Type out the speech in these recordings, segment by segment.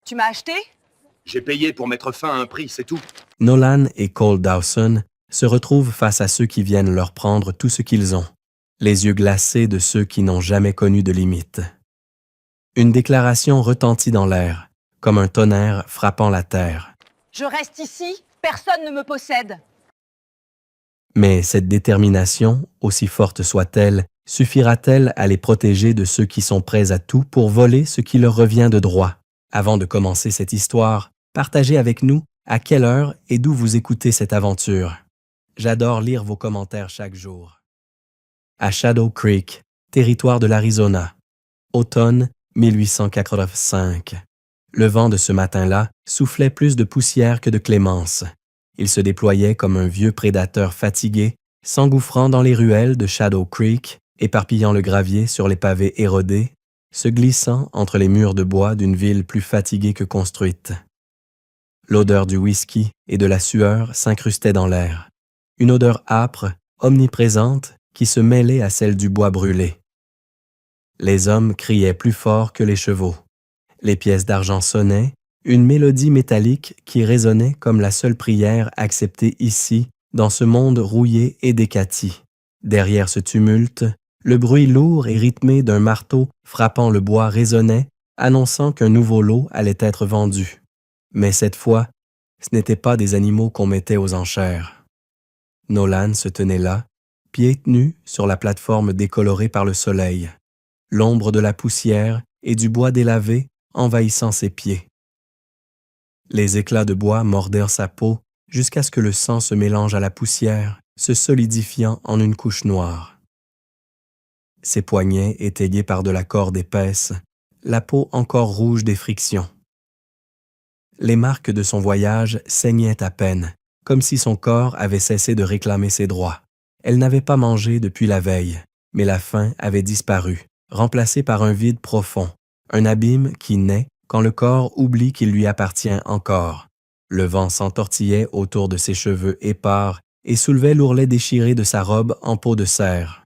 Tu m'as acheté? J'ai payé pour mettre fin à un prix, c'est tout. Nolan et Cole Dawson se retrouvent face à ceux qui viennent leur prendre tout ce qu'ils ont, les yeux glacés de ceux qui n'ont jamais connu de limite. Une déclaration retentit dans l'air, comme un tonnerre frappant la terre. Je reste ici, personne ne me possède. Mais cette détermination, aussi forte soit-elle, suffira-t-elle à les protéger de ceux qui sont prêts à tout pour voler ce qui leur revient de droit? Avant de commencer cette histoire, partagez avec nous à quelle heure et d'où vous écoutez cette aventure. J'adore lire vos commentaires chaque jour. À Shadow Creek, territoire de l'Arizona, automne 1885. Le vent de ce matin-là soufflait plus de poussière que de clémence. Il se déployait comme un vieux prédateur fatigué, s'engouffrant dans les ruelles de Shadow Creek, éparpillant le gravier sur les pavés érodés, se glissant entre les murs de bois d'une ville plus fatiguée que construite. L'odeur du whisky et de la sueur s'incrustait dans l'air, une odeur âpre, omniprésente, qui se mêlait à celle du bois brûlé. Les hommes criaient plus fort que les chevaux. Les pièces d'argent sonnaient, une mélodie métallique qui résonnait comme la seule prière acceptée ici, dans ce monde rouillé et décati. Derrière ce tumulte, le bruit lourd et rythmé d'un marteau frappant le bois résonnait, annonçant qu'un nouveau lot allait être vendu. Mais cette fois, ce n'étaient pas des animaux qu'on mettait aux enchères. Nolan se tenait là, pieds nus sur la plateforme décolorée par le soleil, l'ombre de la poussière et du bois délavé envahissant ses pieds. Les éclats de bois mordèrent sa peau jusqu'à ce que le sang se mélange à la poussière, se solidifiant en une couche noire. Ses poignets étayés par de la corde épaisse, la peau encore rouge des frictions. Les marques de son voyage saignaient à peine, comme si son corps avait cessé de réclamer ses droits. Elle n'avait pas mangé depuis la veille, mais la faim avait disparu, remplacée par un vide profond, un abîme qui naît quand le corps oublie qu'il lui appartient encore. Le vent s'entortillait autour de ses cheveux épars et soulevait l'ourlet déchiré de sa robe en peau de cerf.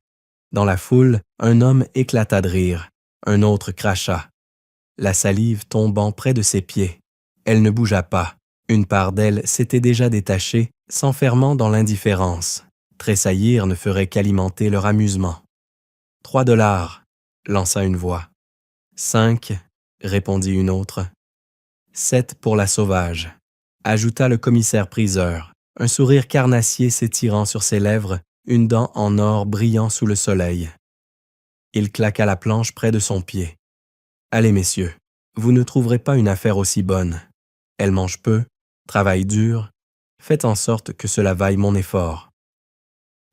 Dans la foule, un homme éclata de rire, un autre cracha. La salive tombant près de ses pieds. Elle ne bougea pas. Une part d'elle s'était déjà détachée, s'enfermant dans l'indifférence. Tressaillir ne ferait qu'alimenter leur amusement. 3 $, lança une voix. 5, répondit une autre. 7 pour la sauvage, ajouta le commissaire-priseur, un sourire carnassier s'étirant sur ses lèvres, une dent en or brillant sous le soleil. Il claqua la planche près de son pied. « Allez, messieurs, vous ne trouverez pas une affaire aussi bonne. Elle mange peu, travaille dur, faites en sorte que cela vaille mon effort. »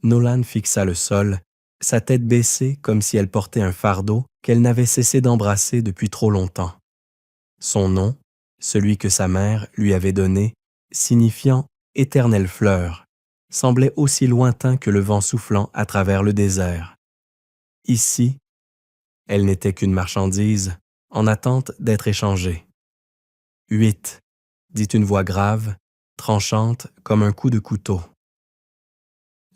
Nolan fixa le sol, sa tête baissée comme si elle portait un fardeau qu'elle n'avait cessé d'embrasser depuis trop longtemps. Son nom, celui que sa mère lui avait donné, signifiant « éternelle fleur », semblait aussi lointain que le vent soufflant à travers le désert. Ici, elle n'était qu'une marchandise en attente d'être échangée. 8, dit une voix grave, tranchante comme un coup de couteau.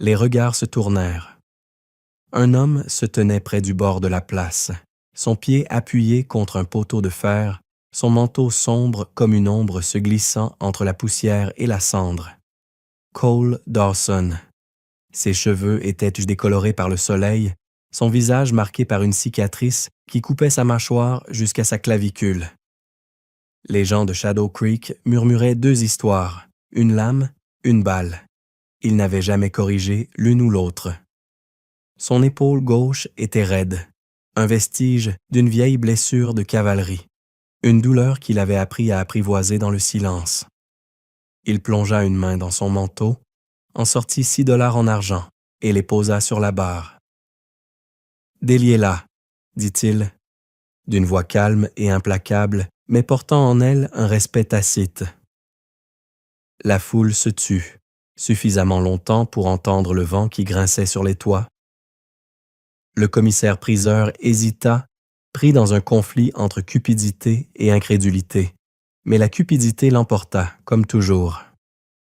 Les regards se tournèrent. Un homme se tenait près du bord de la place, son pied appuyé contre un poteau de fer, son manteau sombre comme une ombre se glissant entre la poussière et la cendre. Cole Dawson. Ses cheveux étaient décolorés par le soleil, son visage marqué par une cicatrice qui coupait sa mâchoire jusqu'à sa clavicule. Les gens de Shadow Creek murmuraient 2 histoires, une lame, une balle. Ils n'avaient jamais corrigé l'une ou l'autre. Son épaule gauche était raide, un vestige d'une vieille blessure de cavalerie, une douleur qu'il avait appris à apprivoiser dans le silence. Il plongea une main dans son manteau, en sortit 6 $ en argent et les posa sur la barre. « Déliez-la, dit-il, d'une voix calme et implacable, mais portant en elle un respect tacite. La foule se tut, suffisamment longtemps pour entendre le vent qui grinçait sur les toits. Le commissaire-priseur hésita, pris dans un conflit entre cupidité et incrédulité, mais la cupidité l'emporta, comme toujours.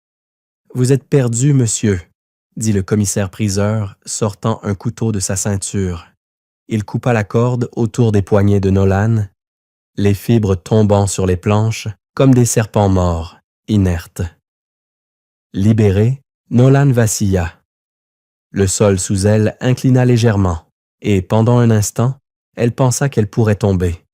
« Vous êtes perdu, monsieur, » dit le commissaire-priseur, sortant un couteau de sa ceinture. Il coupa la corde autour des poignets de Nolan. les fibres tombant sur les planches comme des serpents morts, inertes. Libérée, Nolan vacilla. Le sol sous elle inclina légèrement, et pendant un instant, elle pensa qu'elle pourrait tomber.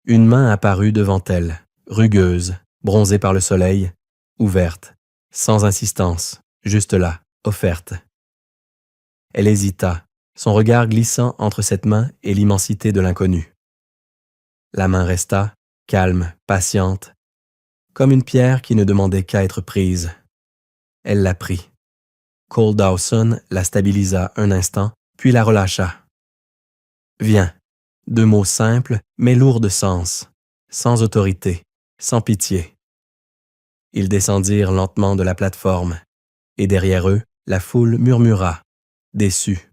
Une main apparut devant elle, rugueuse, bronzée par le soleil, ouverte, sans insistance, juste là, offerte. Elle hésita, son regard glissant entre cette main et l'immensité de l'inconnu. La main resta, calme, patiente, comme une pierre qui ne demandait qu'à être prise. Elle la prit. Cole Dawson la stabilisa un instant, puis la relâcha. « Viens », 2 mots simples, mais lourds de sens, sans autorité, sans pitié. Ils descendirent lentement de la plateforme, et derrière eux, la foule murmura, déçue.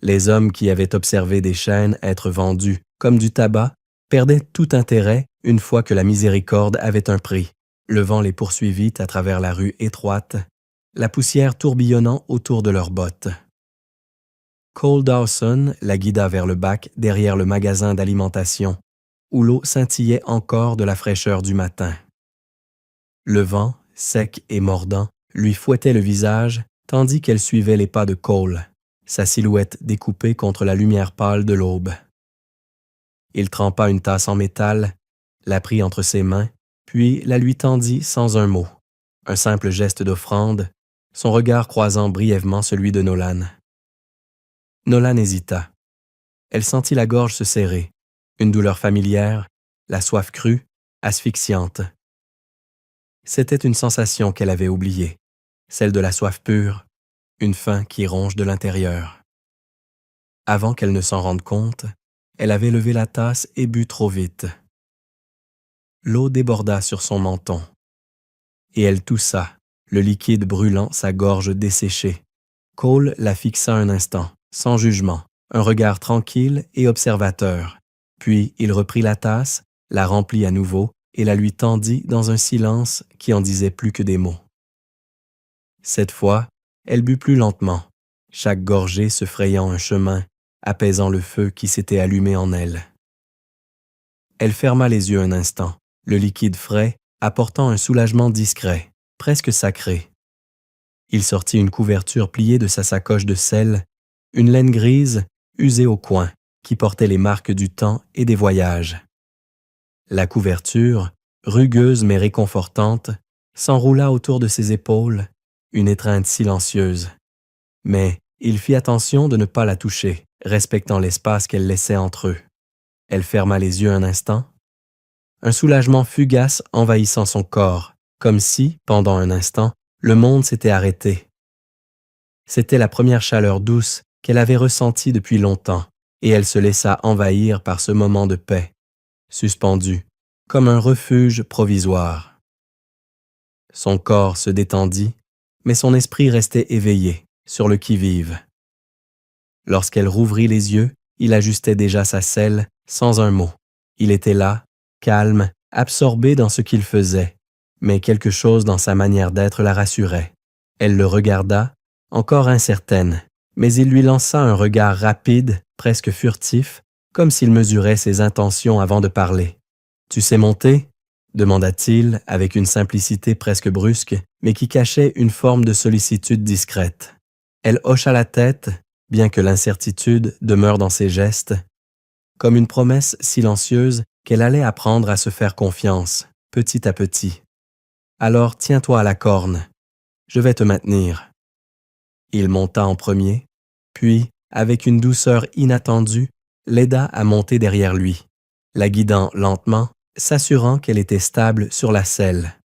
Les hommes qui avaient observé des chaînes être vendues comme du tabac perdaient tout intérêt une fois que la miséricorde avait un prix. Le vent les poursuivit à travers la rue étroite, la poussière tourbillonnant autour de leurs bottes. Cole Dawson la guida vers le bac derrière le magasin d'alimentation, où l'eau scintillait encore de la fraîcheur du matin. Le vent, sec et mordant, lui fouettait le visage tandis qu'elle suivait les pas de Cole, sa silhouette découpée contre la lumière pâle de l'aube. Il trempa une tasse en métal, la prit entre ses mains, puis la lui tendit sans un mot, un simple geste d'offrande, son regard croisant brièvement celui de Nolan. Nolan hésita. Elle sentit la gorge se serrer, une douleur familière, la soif crue, asphyxiante. C'était une sensation qu'elle avait oubliée, celle de la soif pure, une faim qui ronge de l'intérieur. Avant qu'elle ne s'en rende compte, elle avait levé la tasse et bu trop vite. L'eau déborda sur son menton, et elle toussa, le liquide brûlant sa gorge desséchée. Cole la fixa un instant, sans jugement, un regard tranquille et observateur. Puis il reprit la tasse, la remplit à nouveau et la lui tendit dans un silence qui en disait plus que des mots. Cette fois, elle but plus lentement, chaque gorgée se frayant un chemin, apaisant le feu qui s'était allumé en elle. Elle ferma les yeux un instant, le liquide frais apportant un soulagement discret, presque sacré. Il sortit une couverture pliée de sa sacoche de sel, une laine grise, usée au coin, qui portait les marques du temps et des voyages. La couverture, rugueuse mais réconfortante, s'enroula autour de ses épaules, une étreinte silencieuse. Mais il fit attention de ne pas la toucher, respectant l'espace qu'elle laissait entre eux. Elle ferma les yeux un instant, un soulagement fugace envahissant son corps, comme si, pendant un instant, le monde s'était arrêté. C'était la première chaleur douce qu'elle avait ressentie depuis longtemps, et elle se laissa envahir par ce moment de paix, suspendu, comme un refuge provisoire. Son corps se détendit, mais son esprit restait éveillé, sur le qui-vive. Lorsqu'elle rouvrit les yeux, il ajustait déjà sa selle, sans un mot. Il était là, calme, absorbé dans ce qu'il faisait, mais quelque chose dans sa manière d'être la rassurait. Elle le regarda, encore incertaine, mais il lui lança un regard rapide, presque furtif, comme s'il mesurait ses intentions avant de parler. « Tu sais monter ?» demanda-t-il avec une simplicité presque brusque, mais qui cachait une forme de sollicitude discrète. Elle hocha la tête, bien que l'incertitude demeure dans ses gestes, comme une promesse silencieuse qu'elle allait apprendre à se faire confiance, petit à petit. « Alors tiens-toi à la corne. Je vais te maintenir. » Il monta en premier, puis, avec une douceur inattendue, l'aida à monter derrière lui, la guidant lentement, s'assurant qu'elle était stable sur la selle.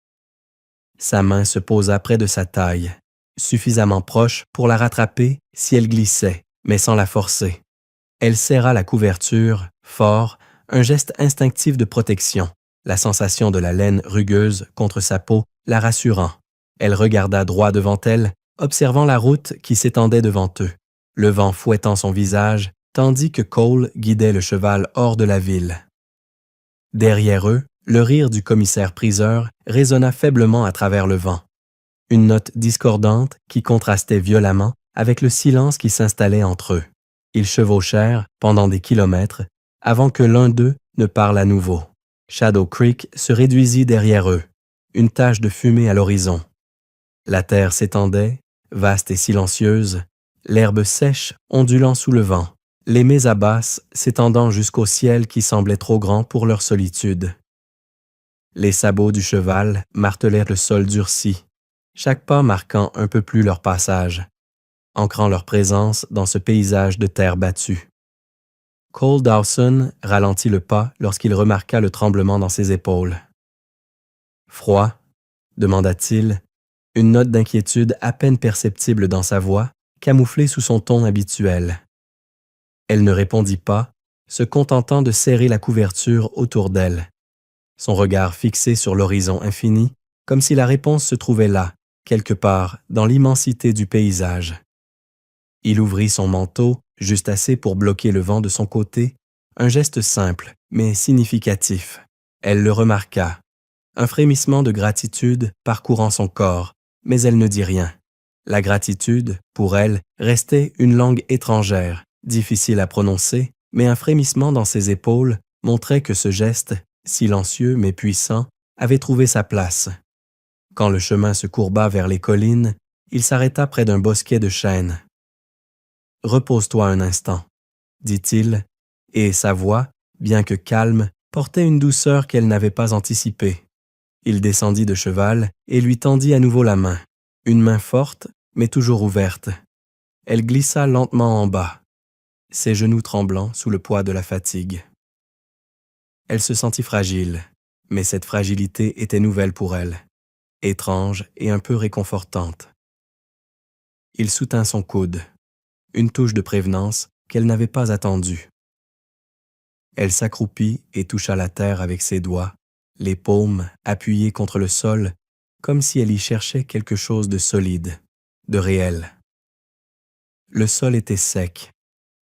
Sa main se posa près de sa taille, suffisamment proche pour la rattraper si elle glissait, mais sans la forcer. Elle serra la couverture, fort, un geste instinctif de protection, la sensation de la laine rugueuse contre sa peau la rassurant. Elle regarda droit devant elle, observant la route qui s'étendait devant eux, le vent fouettant son visage, tandis que Cole guidait le cheval hors de la ville. Derrière eux, le rire du commissaire-priseur résonna faiblement à travers le vent, une note discordante qui contrastait violemment avec le silence qui s'installait entre eux. Ils chevauchèrent pendant des kilomètres avant que l'un d'eux ne parle à nouveau. Shadow Creek se réduisit derrière eux, une tache de fumée à l'horizon. La terre s'étendait, vaste et silencieuse, l'herbe sèche ondulant sous le vent, les mésas basses s'étendant jusqu'au ciel qui semblait trop grand pour leur solitude. Les sabots du cheval martelèrent le sol durci, chaque pas marquant un peu plus leur passage, ancrant leur présence dans ce paysage de terre battue. Cole Dawson ralentit le pas lorsqu'il remarqua le tremblement dans ses épaules. « Froid ?» demanda-t-il, une note d'inquiétude à peine perceptible dans sa voix, camouflée sous son ton habituel. Elle ne répondit pas, se contentant de serrer la couverture autour d'elle, son regard fixé sur l'horizon infini, comme si la réponse se trouvait là, quelque part, dans l'immensité du paysage. Il ouvrit son manteau, juste assez pour bloquer le vent de son côté, un geste simple, mais significatif. Elle le remarqua. Un frémissement de gratitude parcourant son corps, mais elle ne dit rien. La gratitude, pour elle, restait une langue étrangère, difficile à prononcer, mais un frémissement dans ses épaules montrait que ce geste, silencieux mais puissant, avait trouvé sa place. Quand le chemin se courba vers les collines, il s'arrêta près d'un bosquet de chênes. « Repose-toi un instant, » dit-il, et sa voix, bien que calme, portait une douceur qu'elle n'avait pas anticipée. Il descendit de cheval et lui tendit à nouveau la main, une main forte, mais toujours ouverte. Elle glissa lentement en bas, ses genoux tremblants sous le poids de la fatigue. Elle se sentit fragile, mais cette fragilité était nouvelle pour elle, étrange et un peu réconfortante. Il soutint son coude, une touche de prévenance qu'elle n'avait pas attendue. Elle s'accroupit et toucha la terre avec ses doigts, les paumes appuyées contre le sol, comme si elle y cherchait quelque chose de solide, de réel. Le sol était sec,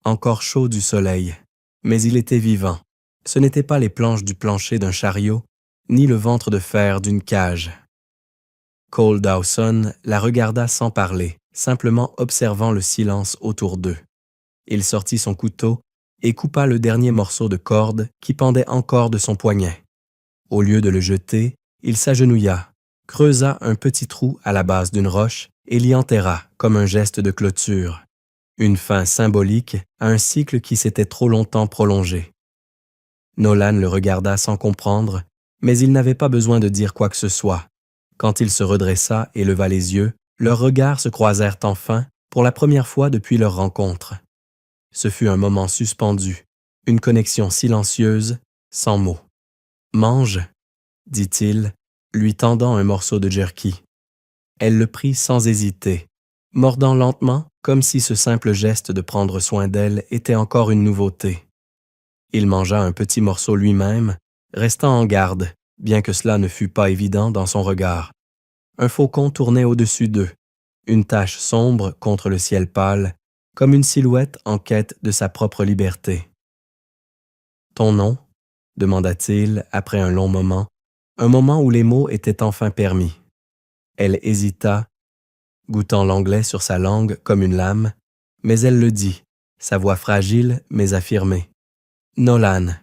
encore chaud du soleil, mais il était vivant. Ce n'étaient pas les planches du plancher d'un chariot, ni le ventre de fer d'une cage. Cole Dawson la regarda sans parler, simplement observant le silence autour d'eux. Il sortit son couteau et coupa le dernier morceau de corde qui pendait encore de son poignet. Au lieu de le jeter, il s'agenouilla, creusa un petit trou à la base d'une roche et l'y enterra comme un geste de clôture, une fin symbolique à un cycle qui s'était trop longtemps prolongé. Nolan le regarda sans comprendre, mais il n'avait pas besoin de dire quoi que ce soit. Quand il se redressa et leva les yeux, leurs regards se croisèrent enfin pour la première fois depuis leur rencontre. Ce fut un moment suspendu, une connexion silencieuse, sans mots. « Mange », dit-il, lui tendant un morceau de jerky. Elle le prit sans hésiter, mordant lentement comme si ce simple geste de prendre soin d'elle était encore une nouveauté. Il mangea un petit morceau lui-même, restant en garde, bien que cela ne fût pas évident dans son regard. Un faucon tournait au-dessus d'eux, une tache sombre contre le ciel pâle, comme une silhouette en quête de sa propre liberté. « Ton nom ?» demanda-t-il après un long moment, un moment où les mots étaient enfin permis. Elle hésita, goûtant l'anglais sur sa langue comme une lame, mais elle le dit, sa voix fragile mais affirmée. « Nolan. »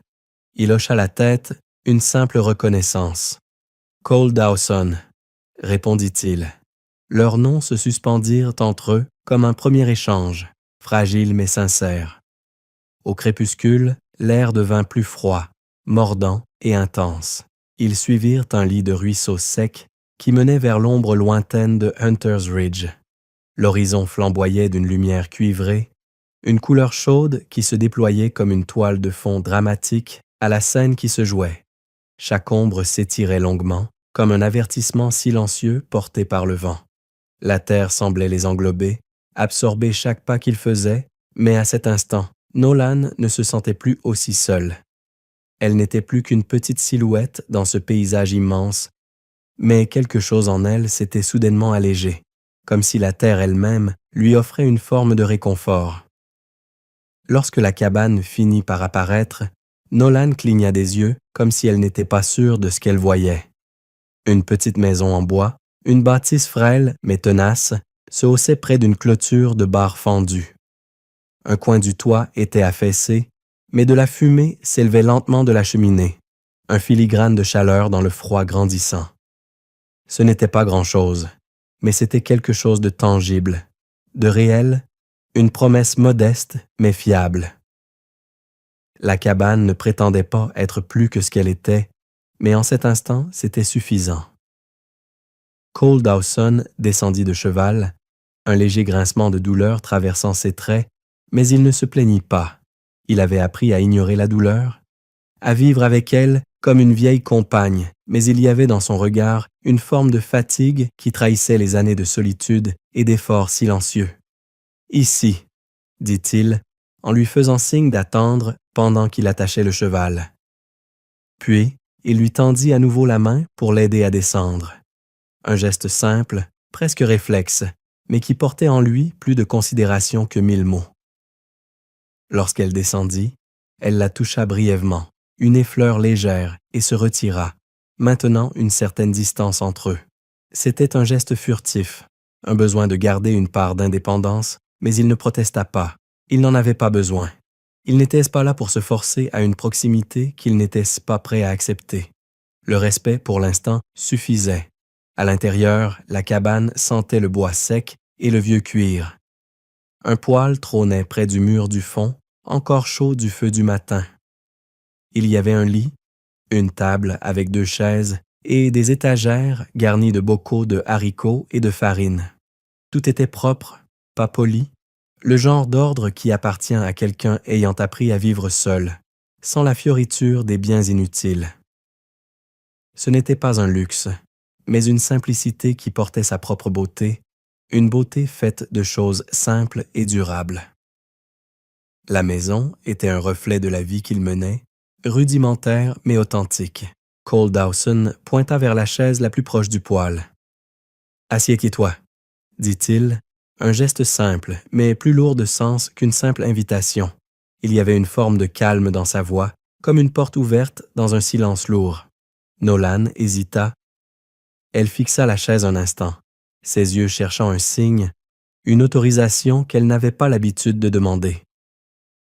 Il hocha la tête, une simple reconnaissance. « Cole Dawson. » répondit-il. Leurs noms se suspendirent entre eux comme un premier échange, fragile mais sincère. Au crépuscule, l'air devint plus froid, mordant et intense. Ils suivirent un lit de ruisseau sec qui menait vers l'ombre lointaine de Hunter's Ridge. L'horizon flamboyait d'une lumière cuivrée, une couleur chaude qui se déployait comme une toile de fond dramatique à la scène qui se jouait. Chaque ombre s'étirait longuement, comme un avertissement silencieux porté par le vent. La terre semblait les englober, absorber chaque pas qu'ils faisaient, mais à cet instant, Nolan ne se sentait plus aussi seul. Elle n'était plus qu'une petite silhouette dans ce paysage immense, mais quelque chose en elle s'était soudainement allégé, comme si la terre elle-même lui offrait une forme de réconfort. Lorsque la cabane finit par apparaître, Nolan cligna des yeux comme si elle n'était pas sûre de ce qu'elle voyait. Une petite maison en bois, une bâtisse frêle mais tenace, se haussait près d'une clôture de barres fendues. Un coin du toit était affaissé, mais de la fumée s'élevait lentement de la cheminée, un filigrane de chaleur dans le froid grandissant. Ce n'était pas grand-chose, mais c'était quelque chose de tangible, de réel, une promesse modeste mais fiable. La cabane ne prétendait pas être plus que ce qu'elle était, mais en cet instant, c'était suffisant. Cole Dawson descendit de cheval, un léger grincement de douleur traversant ses traits, mais il ne se plaignit pas. Il avait appris à ignorer la douleur, à vivre avec elle comme une vieille compagne, mais il y avait dans son regard une forme de fatigue qui trahissait les années de solitude et d'efforts silencieux. « Ici », dit-il, en lui faisant signe d'attendre pendant qu'il attachait le cheval. Puis, il lui tendit à nouveau la main pour l'aider à descendre. Un geste simple, presque réflexe, mais qui portait en lui plus de considération que 1000 mots. Lorsqu'elle descendit, elle la toucha brièvement, une effleure légère, et se retira, maintenant une certaine distance entre eux. C'était un geste furtif, un besoin de garder une part d'indépendance, mais il ne protesta pas. Il n'en avait pas besoin. Il n'était pas là pour se forcer à une proximité qu'il n'était pas prêt à accepter. Le respect, pour l'instant, suffisait. À l'intérieur, la cabane sentait le bois sec et le vieux cuir. Un poêle trônait près du mur du fond, encore chaud du feu du matin. Il y avait un lit, une table avec 2 chaises et des étagères garnies de bocaux de haricots et de farine. Tout était propre, pas poli, le genre d'ordre qui appartient à quelqu'un ayant appris à vivre seul, sans la fioriture des biens inutiles. Ce n'était pas un luxe, mais une simplicité qui portait sa propre beauté, une beauté faite de choses simples et durables. La maison était un reflet de la vie qu'il menait, rudimentaire mais authentique. Cole Dawson pointa vers la chaise la plus proche du poêle. « Assieds-toi », dit-il, un geste simple, mais plus lourd de sens qu'une simple invitation. Il y avait une forme de calme dans sa voix, comme une porte ouverte dans un silence lourd. Nolan hésita. Elle fixa la chaise un instant, ses yeux cherchant un signe, une autorisation qu'elle n'avait pas l'habitude de demander.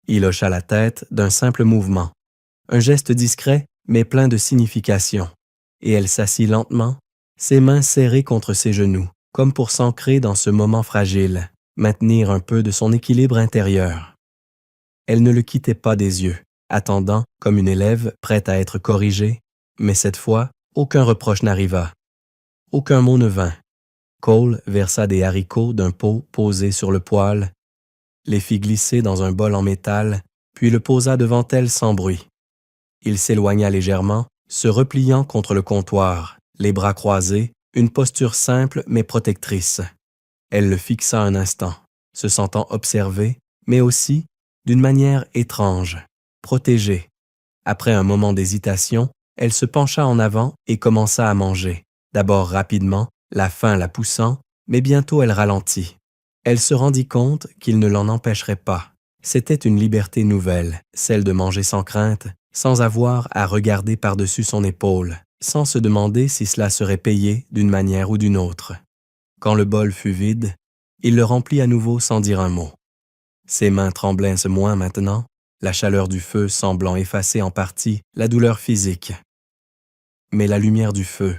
Il hocha la tête d'un simple mouvement, un geste discret mais plein de signification, et elle s'assit lentement, ses mains serrées contre ses genoux, comme pour s'ancrer dans ce moment fragile, maintenir un peu de son équilibre intérieur. Elle ne le quittait pas des yeux, attendant comme une élève prête à être corrigée, mais cette fois, aucun reproche n'arriva. Aucun mot ne vint. Cole versa des haricots d'un pot posé sur le poêle, les fit glisser dans un bol en métal, puis le posa devant elle sans bruit. Il s'éloigna légèrement, se repliant contre le comptoir, les bras croisés, une posture simple mais protectrice. Elle le fixa un instant, se sentant observée, mais aussi, d'une manière étrange, protégée. Après un moment d'hésitation, elle se pencha en avant et commença à manger, d'abord rapidement, la faim la poussant, mais bientôt elle ralentit. Elle se rendit compte qu'il ne l'en empêcherait pas. C'était une liberté nouvelle, celle de manger sans crainte, sans avoir à regarder par-dessus son épaule, sans se demander si cela serait payé d'une manière ou d'une autre. Quand le bol fut vide, il le remplit à nouveau sans dire un mot. Ses mains tremblaient moins maintenant, la chaleur du feu semblant effacer en partie la douleur physique. Mais la lumière du feu,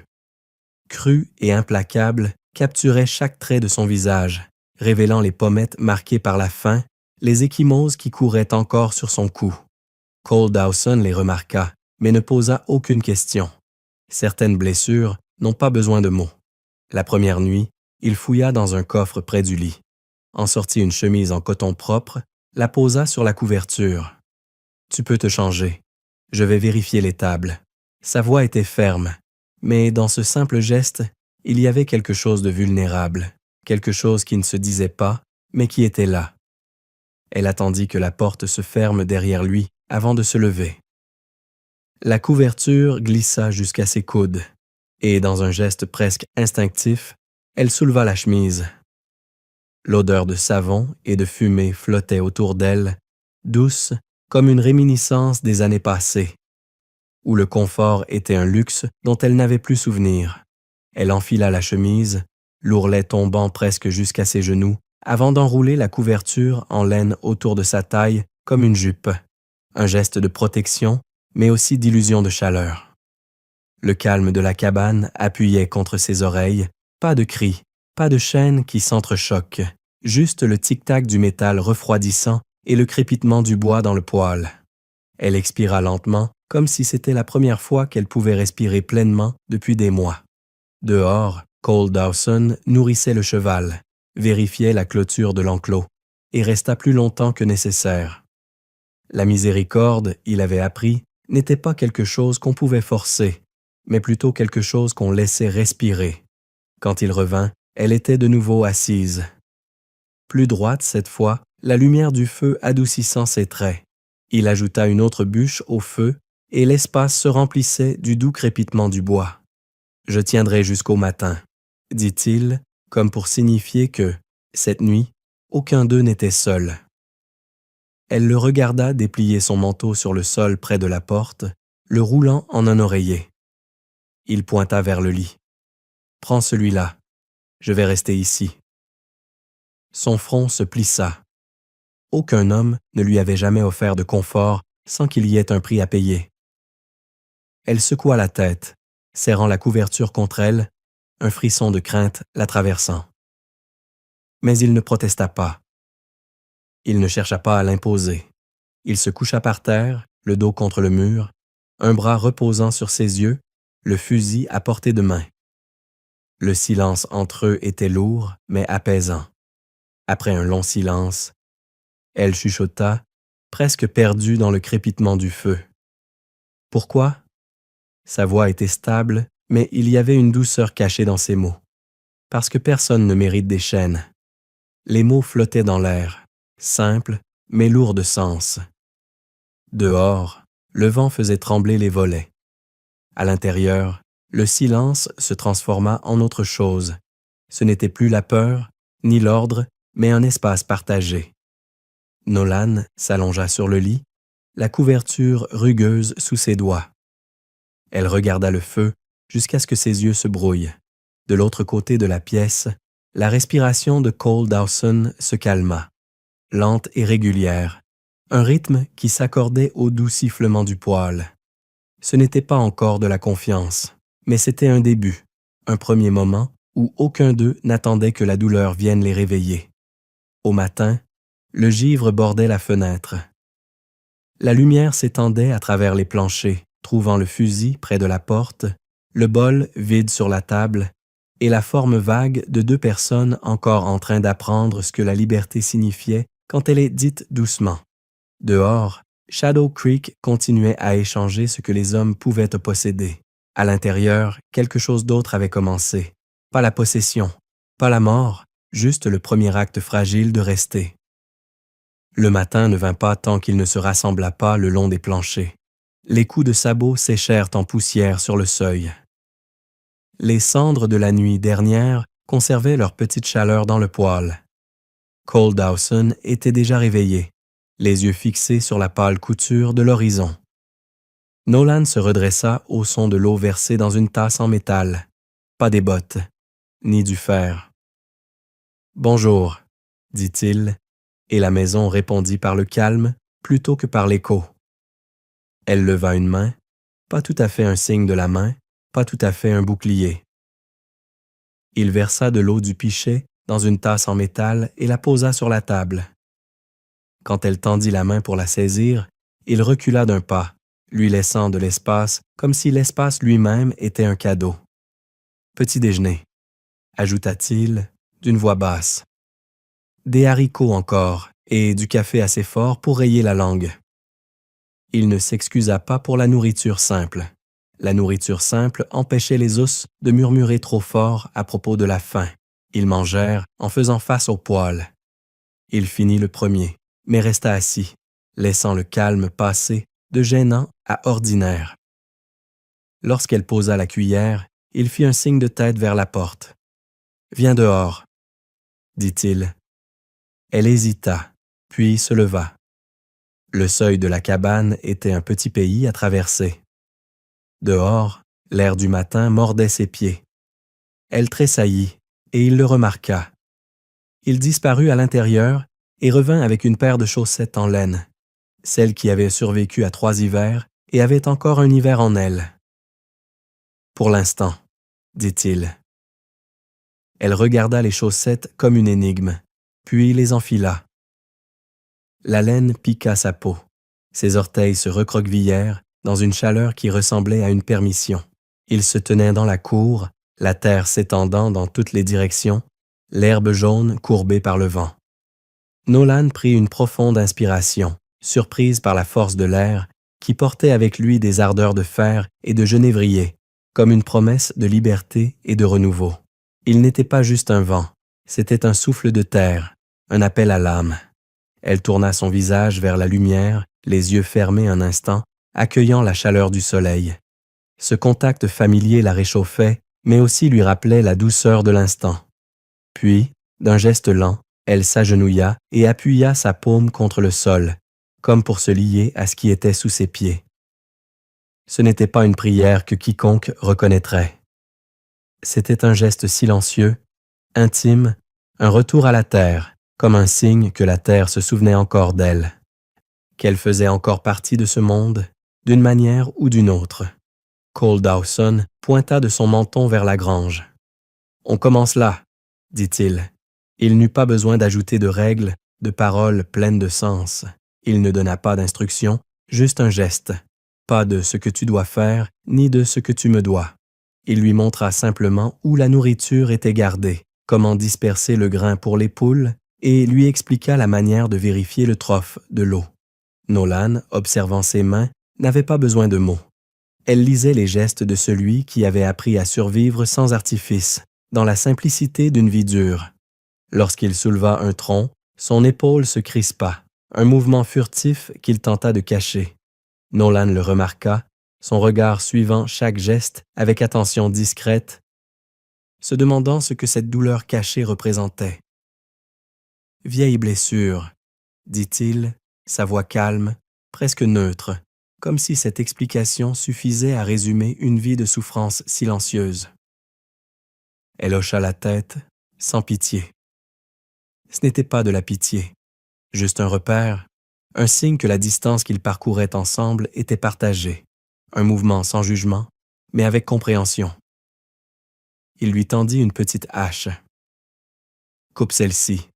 crue et implacable, capturait chaque trait de son visage, révélant les pommettes marquées par la faim, les ecchymoses qui couraient encore sur son cou. Cole Dawson les remarqua, mais ne posa aucune question. Certaines blessures n'ont pas besoin de mots. La première nuit, il fouilla dans un coffre près du lit, en sortit une chemise en coton propre, la posa sur la couverture. « Tu peux te changer. Je vais vérifier les tables. » Sa voix était ferme, mais dans ce simple geste, il y avait quelque chose de vulnérable, quelque chose qui ne se disait pas, mais qui était là. Elle attendit que la porte se ferme derrière lui avant de se lever. La couverture glissa jusqu'à ses coudes, et dans un geste presque instinctif, elle souleva la chemise. L'odeur de savon et de fumée flottait autour d'elle, douce comme une réminiscence des années passées, où le confort était un luxe dont elle n'avait plus souvenir. Elle enfila la chemise, l'ourlet tombant presque jusqu'à ses genoux, avant d'enrouler la couverture en laine autour de sa taille comme une jupe. un geste de protection, mais aussi d'illusion de chaleur. Le calme de la cabane appuyait contre ses oreilles, pas de cris, pas de chaînes qui s'entrechoquent, juste le tic-tac du métal refroidissant et le crépitement du bois dans le poêle. Elle expira lentement, comme si c'était la première fois qu'elle pouvait respirer pleinement depuis des mois. Dehors, Cole Dawson nourrissait le cheval, vérifiait la clôture de l'enclos et resta plus longtemps que nécessaire. La miséricorde, il avait appris, n'était pas quelque chose qu'on pouvait forcer, mais plutôt quelque chose qu'on laissait respirer. Quand il revint, elle était de nouveau assise. Plus droite cette fois, la lumière du feu adoucissant ses traits. Il ajouta une autre bûche au feu et l'espace se remplissait du doux crépitement du bois. « Je tiendrai jusqu'au matin », dit-il, comme pour signifier que, cette nuit, aucun d'eux n'était seul. Elle le regarda déplier son manteau sur le sol près de la porte, le roulant en un oreiller. Il pointa vers le lit. « Prends celui-là. Je vais rester ici. » Son front se plissa. Aucun homme ne lui avait jamais offert de confort sans qu'il y ait un prix à payer. Elle secoua la tête, serrant la couverture contre elle, un frisson de crainte la traversant. Mais il ne protesta pas. Il ne chercha pas à l'imposer. Il se coucha par terre, le dos contre le mur, un bras reposant sur ses yeux, le fusil à portée de main. Le silence entre eux était lourd, mais apaisant. Après un long silence, elle chuchota, presque perdue dans le crépitement du feu. Pourquoi? Sa voix était stable, mais il y avait une douceur cachée dans ses mots. Parce que personne ne mérite des chaînes. Les mots flottaient dans l'air, simples, mais lourds de sens. Dehors, le vent faisait trembler les volets. À l'intérieur, le silence se transforma en autre chose. Ce n'était plus la peur, ni l'ordre, mais un espace partagé. Nolan s'allongea sur le lit, la couverture rugueuse sous ses doigts. Elle regarda le feu jusqu'à ce que ses yeux se brouillent. De l'autre côté de la pièce, la respiration de Cole Dawson se calma, lente et régulière, un rythme qui s'accordait au doux sifflement du poêle. Ce n'était pas encore de la confiance, mais c'était un début, un premier moment où aucun d'eux n'attendait que la douleur vienne les réveiller. Au matin, le givre bordait la fenêtre. La lumière s'étendait à travers les planchers, trouvant le fusil près de la porte, le bol vide sur la table et la forme vague de deux personnes encore en train d'apprendre ce que la liberté signifiait quand elle est dite doucement. Dehors, Shadow Creek continuait à échanger ce que les hommes pouvaient posséder. À l'intérieur, quelque chose d'autre avait commencé. Pas la possession, pas la mort, juste le premier acte fragile de rester. Le matin ne vint pas tant qu'il ne se rassembla pas le long des planchers. Les coups de sabot séchèrent en poussière sur le seuil. Les cendres de la nuit dernière conservaient leur petite chaleur dans le poêle. Cole Dawson était déjà réveillé, les yeux fixés sur la pâle couture de l'horizon. Nolan se redressa au son de l'eau versée dans une tasse en métal. Pas des bottes, ni du fer. « Bonjour », dit-il, et la maison répondit par le calme plutôt que par l'écho. Elle leva une main, pas tout à fait un signe de la main, pas tout à fait un bouclier. Il versa de l'eau du pichet dans une tasse en métal et la posa sur la table. Quand elle tendit la main pour la saisir, il recula d'un pas, lui laissant de l'espace comme si l'espace lui-même était un cadeau. « Petit déjeuner », ajouta-t-il d'une voix basse. Des haricots encore et du café assez fort pour rayer la langue. Il ne s'excusa pas pour la nourriture simple. La nourriture simple empêchait les os de murmurer trop fort à propos de la faim. Ils mangèrent en faisant face au poêle. Il finit le premier, mais resta assis, laissant le calme passer de gênant à ordinaire. Lorsqu'elle posa la cuillère, il fit un signe de tête vers la porte. « Viens dehors », dit-il. Elle hésita, puis se leva. Le seuil de la cabane était un petit pays à traverser. Dehors, l'air du matin mordait ses pieds. Elle tressaillit, et il le remarqua. Il disparut à l'intérieur et revint avec une paire de chaussettes en laine. celle qui avait survécu à 3 hivers et avait encore un hiver en elle. « Pour l'instant, » dit-il. Elle regarda les chaussettes comme une énigme, puis les enfila. La laine piqua sa peau. Ses orteils se recroquevillèrent dans une chaleur qui ressemblait à une permission. Il se tenait dans la cour, la terre s'étendant dans toutes les directions, l'herbe jaune courbée par le vent. Nolan prit une profonde inspiration, surprise par la force de l'air, qui portait avec lui des ardeurs de fer et de genévrier, comme une promesse de liberté et de renouveau. Il n'était pas juste un vent, c'était un souffle de terre, un appel à l'âme. Elle tourna son visage vers la lumière, les yeux fermés un instant, accueillant la chaleur du soleil. Ce contact familier la réchauffait, mais aussi lui rappelait la douceur de l'instant. Puis, d'un geste lent, elle s'agenouilla et appuya sa paume contre le sol, comme pour se lier à ce qui était sous ses pieds. Ce n'était pas une prière que quiconque reconnaîtrait. C'était un geste silencieux, intime, un retour à la terre, comme un signe que la terre se souvenait encore d'elle, qu'elle faisait encore partie de ce monde, d'une manière ou d'une autre. Cole Dawson pointa de son menton vers la grange. « On commence là, » dit-il. Il n'eut pas besoin d'ajouter de règles, de paroles pleines de sens. Il ne donna pas d'instructions, juste un geste. Pas de ce que tu dois faire, ni de ce que tu me dois. Il lui montra simplement où la nourriture était gardée, comment disperser le grain pour les poules, et lui expliqua la manière de vérifier le trough de l'eau. Nolan, observant ses mains, n'avait pas besoin de mots. Elle lisait les gestes de celui qui avait appris à survivre sans artifice, dans la simplicité d'une vie dure. Lorsqu'il souleva un tronc, son épaule se crispa, un mouvement furtif qu'il tenta de cacher. Nolan le remarqua, son regard suivant chaque geste avec attention discrète, se demandant ce que cette douleur cachée représentait. « Vieille blessure, » dit-il, sa voix calme, presque neutre, comme si cette explication suffisait à résumer une vie de souffrance silencieuse. Elle hocha la tête, sans pitié. Ce n'était pas de la pitié, juste un repère, un signe que la distance qu'ils parcouraient ensemble était partagée, un mouvement sans jugement, mais avec compréhension. Il lui tendit une petite hache. « Coupe celle-ci, »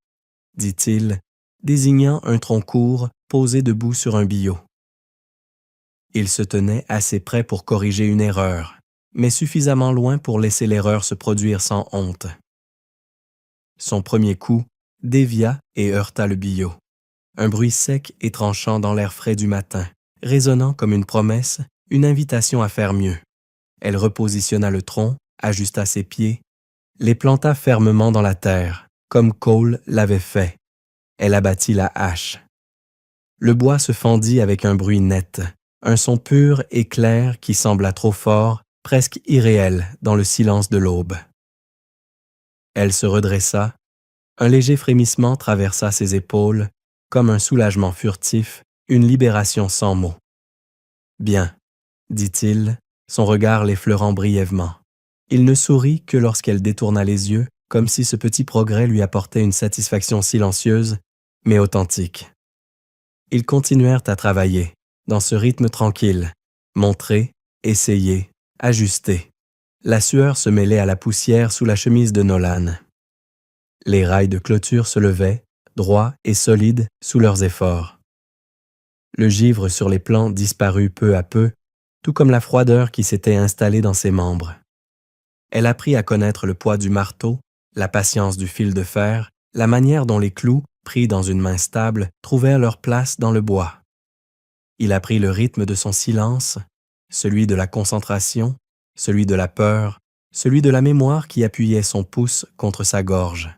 dit-il, désignant un tronc court posé debout sur un billot. Il se tenait assez près pour corriger une erreur, mais suffisamment loin pour laisser l'erreur se produire sans honte. Son premier coup dévia et heurta le billot. Un bruit sec et tranchant dans l'air frais du matin, résonnant comme une promesse, une invitation à faire mieux. Elle repositionna le tronc, ajusta ses pieds, les planta fermement dans la terre, comme Cole l'avait fait. Elle abattit la hache. Le bois se fendit avec un bruit net, un son pur et clair qui sembla trop fort, presque irréel dans le silence de l'aube. Elle se redressa, un léger frémissement traversa ses épaules, comme un soulagement furtif, une libération sans mots. « Bien, » dit-il, son regard l'effleurant brièvement. Il ne sourit que lorsqu'elle détourna les yeux, comme si ce petit progrès lui apportait une satisfaction silencieuse, mais authentique. Ils continuèrent à travailler, dans ce rythme tranquille, montrer, essayer, ajuster. La sueur se mêlait à la poussière sous la chemise de Nolan. Les rails de clôture se levaient, droits et solides, sous leurs efforts. Le givre sur les plans disparut peu à peu, tout comme la froideur qui s'était installée dans ses membres. Elle apprit à connaître le poids du marteau, la patience du fil de fer, la manière dont les clous, pris dans une main stable, trouvèrent leur place dans le bois. Il apprit le rythme de son silence, celui de la concentration, celui de la peur, celui de la mémoire qui appuyait son pouce contre sa gorge.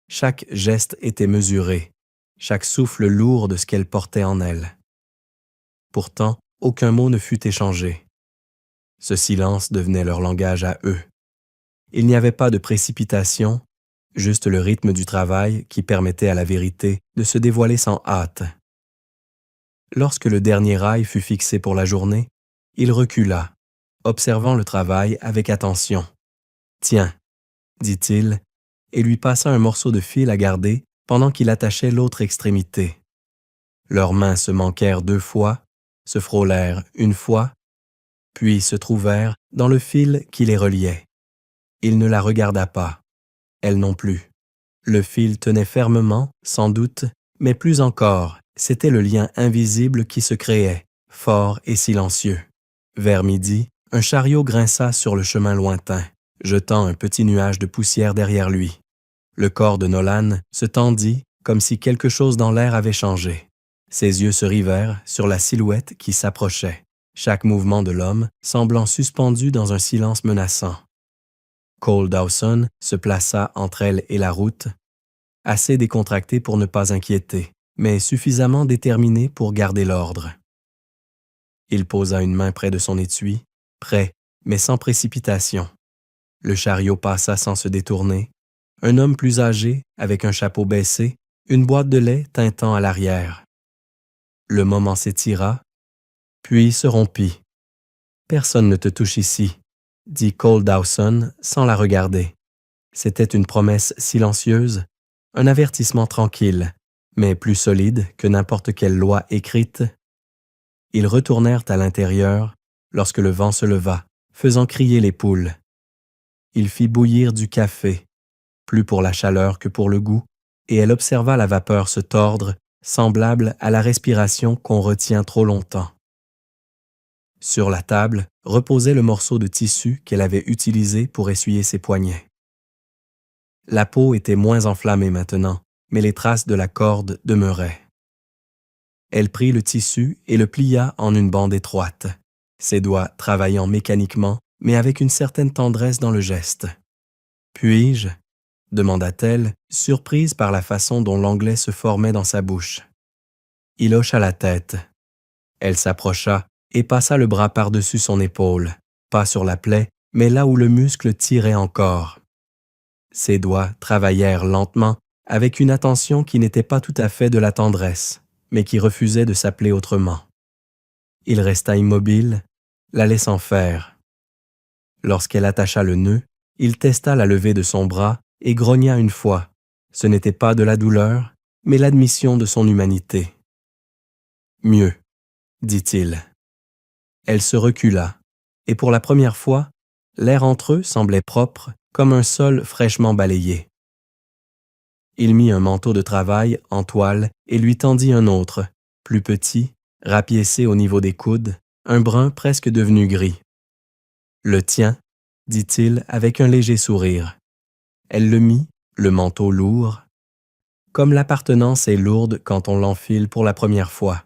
Chaque geste était mesuré, chaque souffle lourd de ce qu'elle portait en elle. Pourtant, aucun mot ne fut échangé. Ce silence devenait leur langage à eux. Il n'y avait pas de précipitation, juste le rythme du travail qui permettait à la vérité de se dévoiler sans hâte. Lorsque le dernier rail fut fixé pour la journée, il recula, observant le travail avec attention. « Tiens, » dit-il, et lui passa un morceau de fil à garder pendant qu'il attachait l'autre extrémité. Leurs mains se manquèrent 2 fois, se frôlèrent 1 fois, puis se trouvèrent dans le fil qui les reliait. Il ne la regarda pas, elle non plus. Le fil tenait fermement, sans doute, mais plus encore, c'était le lien invisible qui se créait, fort et silencieux. Vers midi, un chariot grinça sur le chemin lointain, jetant un petit nuage de poussière derrière lui. Le corps de Nolan se tendit comme si quelque chose dans l'air avait changé. Ses yeux se rivèrent sur la silhouette qui s'approchait, chaque mouvement de l'homme semblant suspendu dans un silence menaçant. Cole Dawson se plaça entre elle et la route, assez décontracté pour ne pas inquiéter, mais suffisamment déterminé pour garder l'ordre. Il posa une main près de son étui, prêt, mais sans précipitation. Le chariot passa sans se détourner. Un homme plus âgé, avec un chapeau baissé, une boîte de lait tintant à l'arrière. Le moment s'étira, puis se rompit. « Personne ne te touche ici », dit Cole Dawson sans la regarder. C'était une promesse silencieuse, un avertissement tranquille, mais plus solide que n'importe quelle loi écrite. Ils retournèrent à l'intérieur lorsque le vent se leva, faisant crier les poules. Il fit bouillir du café, plus pour la chaleur que pour le goût, et elle observa la vapeur se tordre, semblable à la respiration qu'on retient trop longtemps. Sur la table reposait le morceau de tissu qu'elle avait utilisé pour essuyer ses poignets. La peau était moins enflammée maintenant, mais les traces de la corde demeuraient. Elle prit le tissu et le plia en une bande étroite, ses doigts travaillant mécaniquement, mais avec une certaine tendresse dans le geste. « Puis-je » demanda-t-elle, surprise par la façon dont l'anglais se formait dans sa bouche. Il hocha la tête. Elle s'approcha et passa le bras par-dessus son épaule, pas sur la plaie, mais là où le muscle tirait encore. Ses doigts travaillèrent lentement, avec une attention qui n'était pas tout à fait de la tendresse, mais qui refusait de s'appeler autrement. Il resta immobile, la laissant faire. Lorsqu'elle attacha le nœud, il testa la levée de son bras et grogna 1 fois. Ce n'était pas de la douleur, mais l'admission de son humanité. « Mieux, » dit-il. Elle se recula, et pour la première fois, l'air entre eux semblait propre, comme un sol fraîchement balayé. Il mit un manteau de travail en toile et lui tendit un autre, plus petit, rapiécé au niveau des coudes, un brun presque devenu gris. « Le tien », dit-il avec un léger sourire. Elle le mit, le manteau lourd. Comme l'appartenance est lourde quand on l'enfile pour la première fois.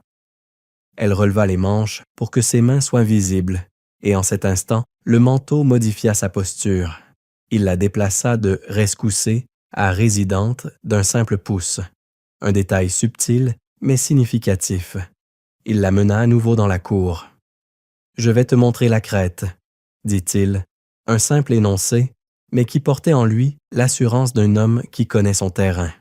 Elle releva les manches pour que ses mains soient visibles, et en cet instant, le manteau modifia sa posture. Il la déplaça de rescoussée à résidente d'un simple pouce, un détail subtil mais significatif. Il la mena à nouveau dans la cour. « Je vais te montrer la crête », dit-il, un simple énoncé, mais qui portait en lui l'assurance d'un homme qui connaît son terrain.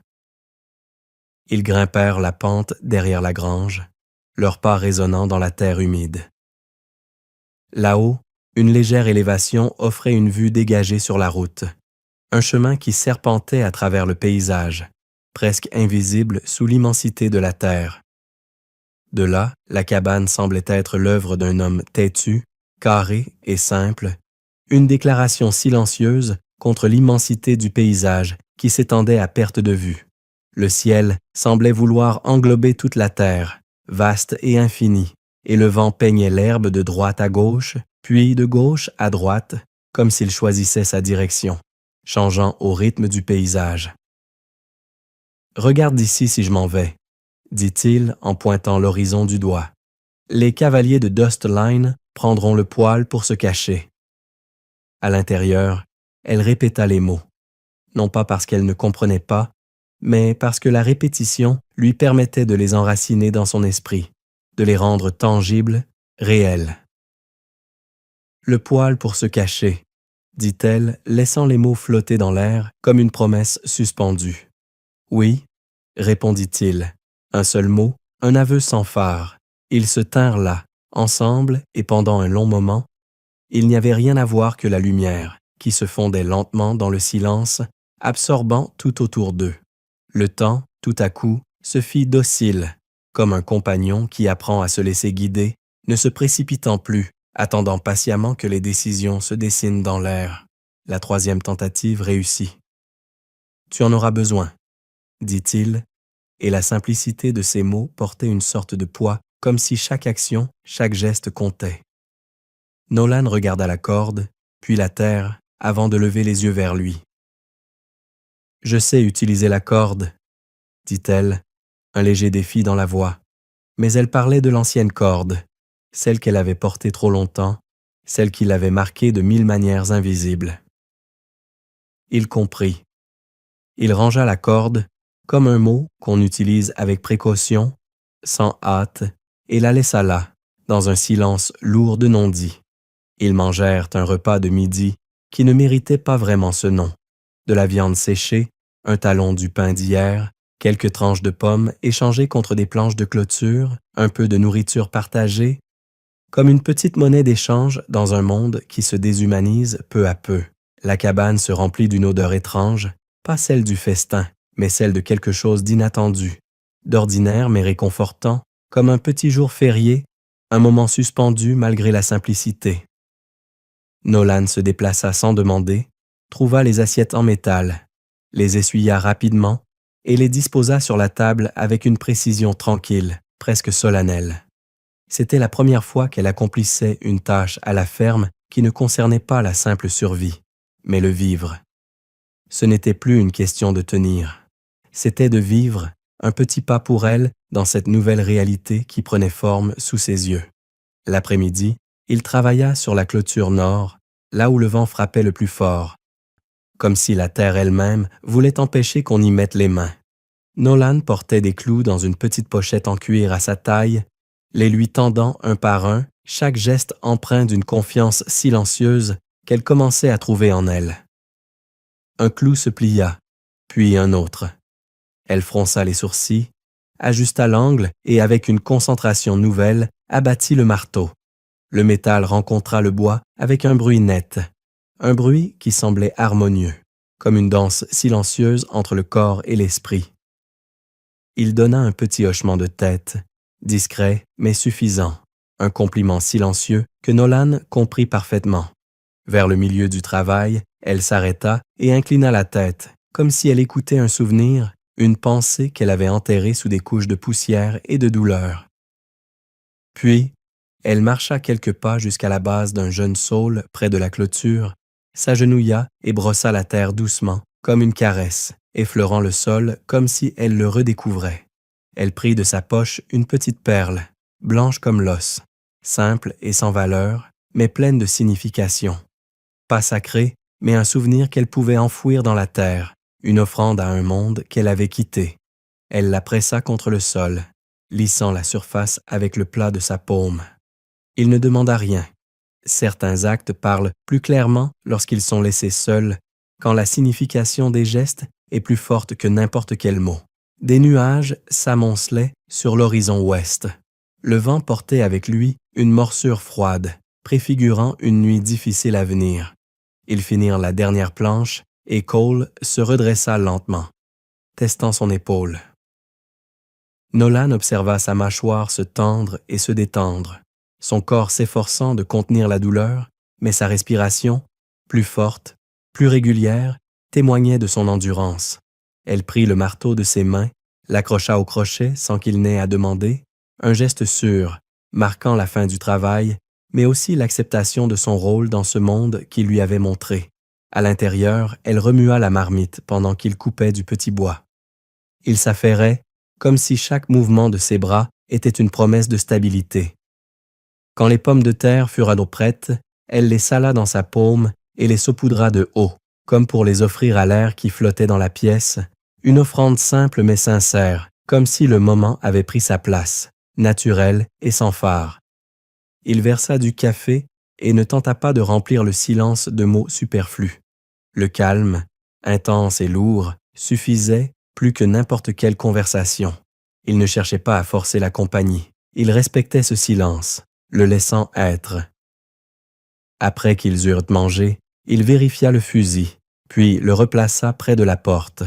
Ils grimpèrent la pente derrière la grange, leurs pas résonnant dans la terre humide. Là-haut, une légère élévation offrait une vue dégagée sur la route, un chemin qui serpentait à travers le paysage, presque invisible sous l'immensité de la terre. De là, la cabane semblait être l'œuvre d'un homme têtu, carré et simple, une déclaration silencieuse contre l'immensité du paysage qui s'étendait à perte de vue. Le ciel semblait vouloir englober toute la terre, vaste et infinie, et le vent peignait l'herbe de droite à gauche, puis de gauche à droite, comme s'il choisissait sa direction, changeant au rythme du paysage. « Regarde d'ici si je m'en vais », dit-il en pointant l'horizon du doigt. « Les cavaliers de Dust Line prendront le poil pour se cacher. » À l'intérieur, elle répéta les mots, non pas parce qu'elle ne comprenait pas, mais parce que la répétition lui permettait de les enraciner dans son esprit, de les rendre tangibles, réels. « Le poil pour se cacher », dit-elle, laissant les mots flotter dans l'air comme une promesse suspendue. « Oui », répondit-il, un seul mot, un aveu sans phare. Ils se tinrent là, ensemble et pendant un long moment. Il n'y avait rien à voir que la lumière, qui se fondait lentement dans le silence, absorbant tout autour d'eux. Le temps, tout à coup, se fit docile, comme un compagnon qui apprend à se laisser guider, ne se précipitant plus, attendant patiemment que les décisions se dessinent dans l'air. La troisième tentative réussit. « Tu en auras besoin », dit-il, et la simplicité de ses mots portait une sorte de poids, comme si chaque action, chaque geste comptait. Nolan regarda la corde, puis la terre, avant de lever les yeux vers lui. « Je sais utiliser la corde, » dit-elle, un léger défi dans la voix, mais elle parlait de l'ancienne corde, celle qu'elle avait portée trop longtemps, celle qui l'avait marquée de 1000 manières invisibles. Il comprit. Il rangea la corde, comme un mot qu'on utilise avec précaution, sans hâte, et la laissa là, dans un silence lourd de non-dits. Ils mangèrent un repas de midi qui ne méritait pas vraiment ce nom. De la viande séchée, un talon du pain d'hier, quelques tranches de pommes échangées contre des planches de clôture, un peu de nourriture partagée, comme une petite monnaie d'échange dans un monde qui se déshumanise peu à peu. La cabane se remplit d'une odeur étrange, pas celle du festin, mais celle de quelque chose d'inattendu, d'ordinaire mais réconfortant, comme un petit jour férié, un moment suspendu malgré la simplicité. Nolan se déplaça sans demander, trouva les assiettes en métal, les essuya rapidement et les disposa sur la table avec une précision tranquille, presque solennelle. C'était la première fois qu'elle accomplissait une tâche à la ferme qui ne concernait pas la simple survie, mais le vivre. Ce n'était plus une question de tenir, c'était de vivre un petit pas pour elle dans cette nouvelle réalité qui prenait forme sous ses yeux. L'après-midi, il travailla sur la clôture nord, là où le vent frappait le plus fort, comme si la terre elle-même voulait empêcher qu'on y mette les mains. Nolan portait des clous dans une petite pochette en cuir à sa taille, les lui tendant un par un, chaque geste empreint d'une confiance silencieuse qu'elle commençait à trouver en elle. Un clou se plia, puis un autre. Elle fronça les sourcils, ajusta l'angle et avec une concentration nouvelle, abattit le marteau. Le métal rencontra le bois avec un bruit net, un bruit qui semblait harmonieux, comme une danse silencieuse entre le corps et l'esprit. Il donna un petit hochement de tête, discret mais suffisant, un compliment silencieux que Nolan comprit parfaitement. Vers le milieu du travail, elle s'arrêta et inclina la tête, comme si elle écoutait un souvenir, une pensée qu'elle avait enterrée sous des couches de poussière et de douleur. Puis, elle marcha quelques pas jusqu'à la base d'un jeune saule près de la clôture, s'agenouilla et brossa la terre doucement, comme une caresse, effleurant le sol comme si elle le redécouvrait. Elle prit de sa poche une petite perle, blanche comme l'os, simple et sans valeur, mais pleine de signification. Pas sacrée, mais un souvenir qu'elle pouvait enfouir dans la terre, une offrande à un monde qu'elle avait quitté. Elle la pressa contre le sol, lissant la surface avec le plat de sa paume. Il ne demanda rien. Certains actes parlent plus clairement lorsqu'ils sont laissés seuls, quand la signification des gestes est plus forte que n'importe quel mot. Des nuages s'amoncelaient sur l'horizon ouest. Le vent portait avec lui une morsure froide, préfigurant une nuit difficile à venir. Ils finirent la dernière planche et Cole se redressa lentement, testant son épaule. Nolan observa sa mâchoire se tendre et se détendre, son corps s'efforçant de contenir la douleur, mais sa respiration, plus forte, plus régulière, témoignait de son endurance. Elle prit le marteau de ses mains, l'accrocha au crochet sans qu'il n'ait à demander, un geste sûr, marquant la fin du travail, mais aussi l'acceptation de son rôle dans ce monde qu'il lui avait montré. À l'intérieur, elle remua la marmite pendant qu'il coupait du petit bois. Il s'affairait, comme si chaque mouvement de ses bras était une promesse de stabilité. Quand les pommes de terre furent à dos prêtes, elle les sala dans sa paume et les saupoudra de eau, comme pour les offrir à l'air qui flottait dans la pièce, une offrande simple mais sincère, comme si le moment avait pris sa place, naturel et sans phare. Il versa du café et ne tenta pas de remplir le silence de mots superflus. Le calme, intense et lourd, suffisait plus que n'importe quelle conversation. Il ne cherchait pas à forcer la compagnie. Il respectait ce silence, le laissant être. Après qu'ils eurent mangé, il vérifia le fusil, puis le replaça près de la porte,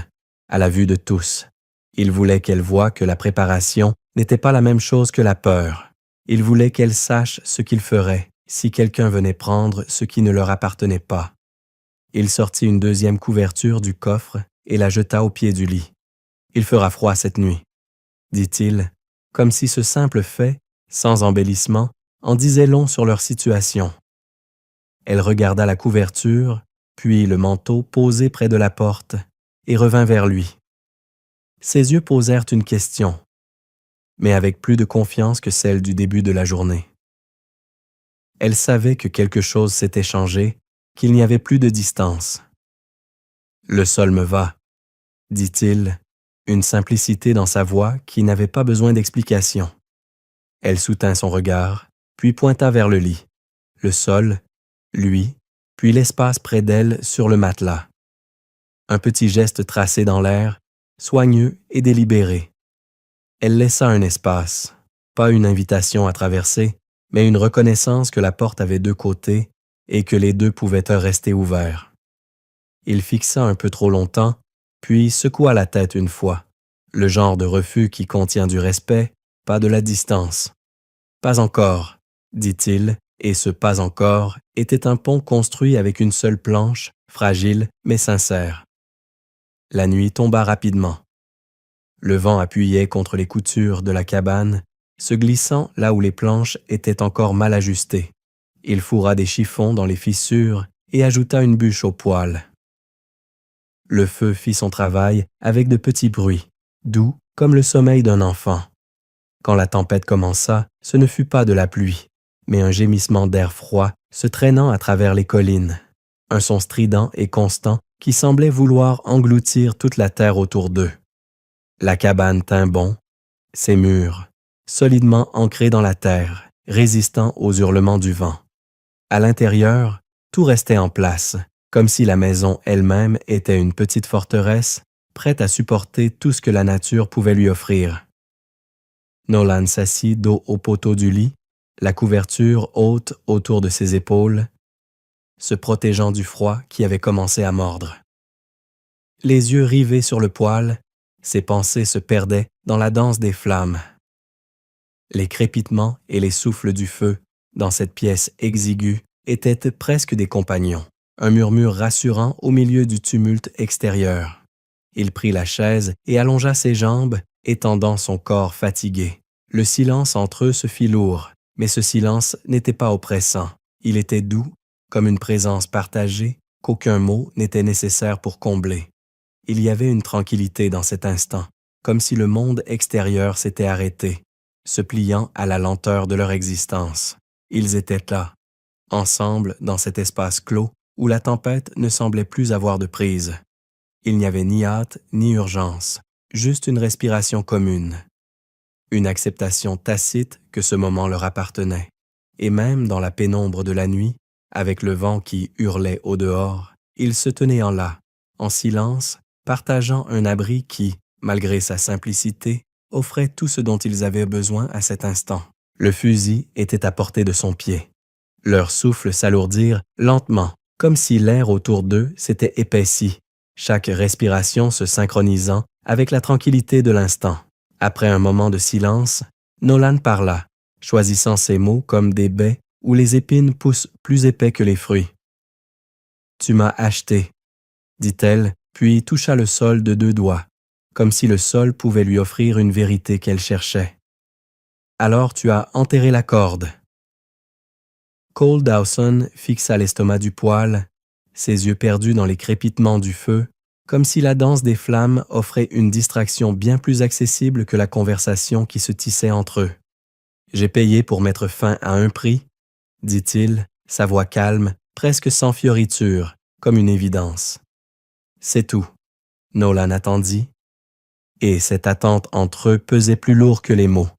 à la vue de tous. Il voulait qu'elle voie que la préparation n'était pas la même chose que la peur. Il voulait qu'elle sache ce qu'il ferait si quelqu'un venait prendre ce qui ne leur appartenait pas. Il sortit une deuxième couverture du coffre et la jeta au pied du lit. « Il fera froid cette nuit », dit-il, comme si ce simple fait, sans embellissement, en disait long sur leur situation. Elle regarda la couverture, puis le manteau posé près de la porte, et revint vers lui. Ses yeux posèrent une question, mais avec plus de confiance que celle du début de la journée. Elle savait que quelque chose s'était changé, qu'il n'y avait plus de distance. « Le sol me va », dit-il, une simplicité dans sa voix qui n'avait pas besoin d'explication. Elle soutint son regard, puis pointa vers le lit, le sol, lui, puis l'espace près d'elle sur le matelas. Un petit geste tracé dans l'air, soigneux et délibéré. Elle laissa un espace, pas une invitation à traverser, mais une reconnaissance que la porte avait deux côtés et que les deux pouvaient rester ouverts. Il fixa un peu trop longtemps, puis secoua la tête une fois, le genre de refus qui contient du respect, pas de la distance. « Pas encore », dit-il, et ce « pas encore » était un pont construit avec une seule planche, fragile mais sincère. La nuit tomba rapidement. Le vent appuyait contre les coutures de la cabane, se glissant là où les planches étaient encore mal ajustées. Il fourra des chiffons dans les fissures et ajouta une bûche au poêle. Le feu fit son travail avec de petits bruits, doux comme le sommeil d'un enfant. Quand la tempête commença, ce ne fut pas de la pluie, mais un gémissement d'air froid se traînant à travers les collines, un son strident et constant qui semblait vouloir engloutir toute la terre autour d'eux. La cabane tint bon, ses murs, solidement ancrés dans la terre, résistant aux hurlements du vent. À l'intérieur, tout restait en place, comme si la maison elle-même était une petite forteresse, prête à supporter tout ce que la nature pouvait lui offrir. Nolan s'assit dos au poteau du lit, la couverture haute autour de ses épaules, se protégeant du froid qui avait commencé à mordre. Les yeux rivés sur le poêle, ses pensées se perdaient dans la danse des flammes. Les crépitements et les souffles du feu, dans cette pièce exiguë, étaient presque des compagnons, un murmure rassurant au milieu du tumulte extérieur. Il prit la chaise et allongea ses jambes, étendant son corps fatigué. Le silence entre eux se fit lourd, mais ce silence n'était pas oppressant. Il était doux, comme une présence partagée, qu'aucun mot n'était nécessaire pour combler. Il y avait une tranquillité dans cet instant, comme si le monde extérieur s'était arrêté, se pliant à la lenteur de leur existence. Ils étaient là, ensemble dans cet espace clos où la tempête ne semblait plus avoir de prise. Il n'y avait ni hâte ni urgence, juste une respiration commune. Une acceptation tacite que ce moment leur appartenait. Et même dans la pénombre de la nuit, avec le vent qui hurlait au dehors, ils se tenaient en là, en silence, partageant un abri qui, malgré sa simplicité, offrait tout ce dont ils avaient besoin à cet instant. Le fusil était à portée de son pied. Leurs souffles s'alourdirent lentement, comme si l'air autour d'eux s'était épaissi, chaque respiration se synchronisant avec la tranquillité de l'instant. Après un moment de silence, Nolan parla, choisissant ses mots comme des baies où les épines poussent plus épais que les fruits. « Tu m'as acheté », dit-elle, puis toucha le sol de deux doigts, comme si le sol pouvait lui offrir une vérité qu'elle cherchait. « Alors tu as enterré la corde. » Cole Dawson fixa l'estomac du poêle, ses yeux perdus dans les crépitements du feu, comme si la danse des flammes offrait une distraction bien plus accessible que la conversation qui se tissait entre eux. « J'ai payé pour mettre fin à un prix, » dit-il, sa voix calme, presque sans fioriture, comme une évidence. « C'est tout. » Nolan attendit, et cette attente entre eux pesait plus lourd que les mots.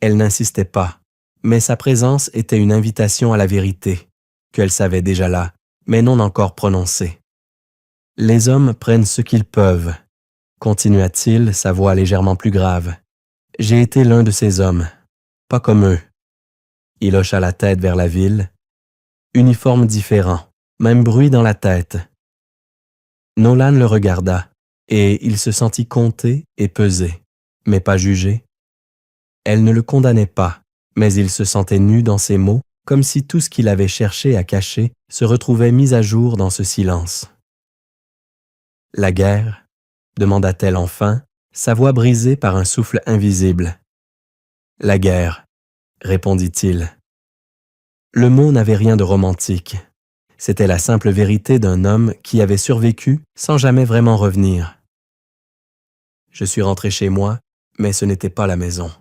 Elle n'insistait pas, mais sa présence était une invitation à la vérité, qu'elle savait déjà là, mais non encore prononcée. « Les hommes prennent ce qu'ils peuvent, » continua-t-il, sa voix légèrement plus grave. « J'ai été l'un de ces hommes, pas comme eux. » Il hocha la tête vers la ville. Uniforme différent, même bruit dans la tête. Nolan le regarda, et il se sentit compté et pesé, mais pas jugé. Elle ne le condamnait pas, mais il se sentait nu dans ses mots, comme si tout ce qu'il avait cherché à cacher se retrouvait mis à jour dans ce silence. « La guerre ?» demanda-t-elle enfin, sa voix brisée par un souffle invisible. « La guerre », répondit-il. Le mot n'avait rien de romantique. C'était la simple vérité d'un homme qui avait survécu sans jamais vraiment revenir. Je suis rentré chez moi, mais ce n'était pas la maison.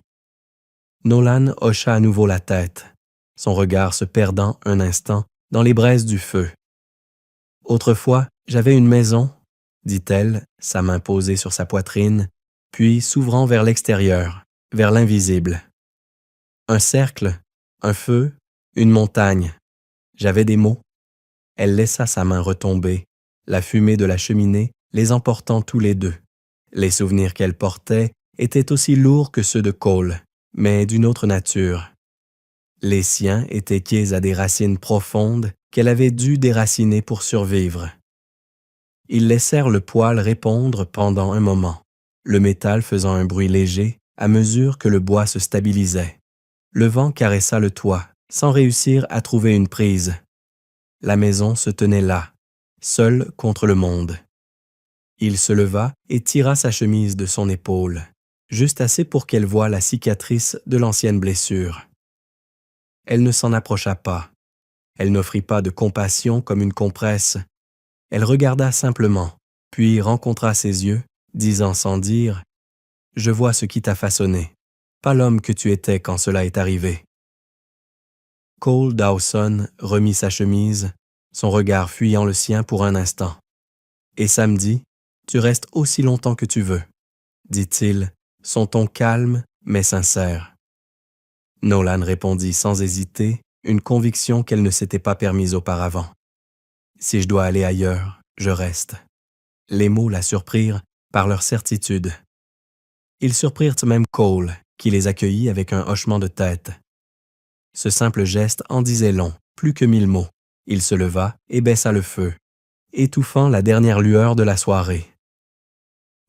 Nolan hocha à nouveau la tête, son regard se perdant un instant dans les braises du feu. « Autrefois, j'avais une maison, » dit-elle, sa main posée sur sa poitrine, puis s'ouvrant vers l'extérieur, vers l'invisible. Un cercle, un feu, une montagne. J'avais des mots. Elle laissa sa main retomber, la fumée de la cheminée les emportant tous les deux. Les souvenirs qu'elle portait étaient aussi lourds que ceux de Cole, mais d'une autre nature. Les siens étaient liés à des racines profondes qu'elle avait dû déraciner pour survivre. Ils laissèrent le poêle répondre pendant un moment, le métal faisant un bruit léger à mesure que le bois se stabilisait. Le vent caressa le toit, sans réussir à trouver une prise. La maison se tenait là, seule contre le monde. Il se leva et tira sa chemise de son épaule, juste assez pour qu'elle voie la cicatrice de l'ancienne blessure. Elle ne s'en approcha pas. Elle n'offrit pas de compassion comme une compresse. Elle regarda simplement, puis rencontra ses yeux, disant sans dire « Je vois ce qui t'a façonné, pas l'homme que tu étais quand cela est arrivé. » Cole Dawson remit sa chemise, son regard fuyant le sien pour un instant. « Et samedi, tu restes aussi longtemps que tu veux, » dit-il, son ton calme mais sincère. Nolan répondit sans hésiter, une conviction qu'elle ne s'était pas permise auparavant. « Si je dois aller ailleurs, je reste. » Les mots la surprirent par leur certitude. Ils surprirent même Cole, qui les accueillit avec un hochement de tête. Ce simple geste en disait long, plus que 1000 mots. Il se leva et baissa le feu, étouffant la dernière lueur de la soirée.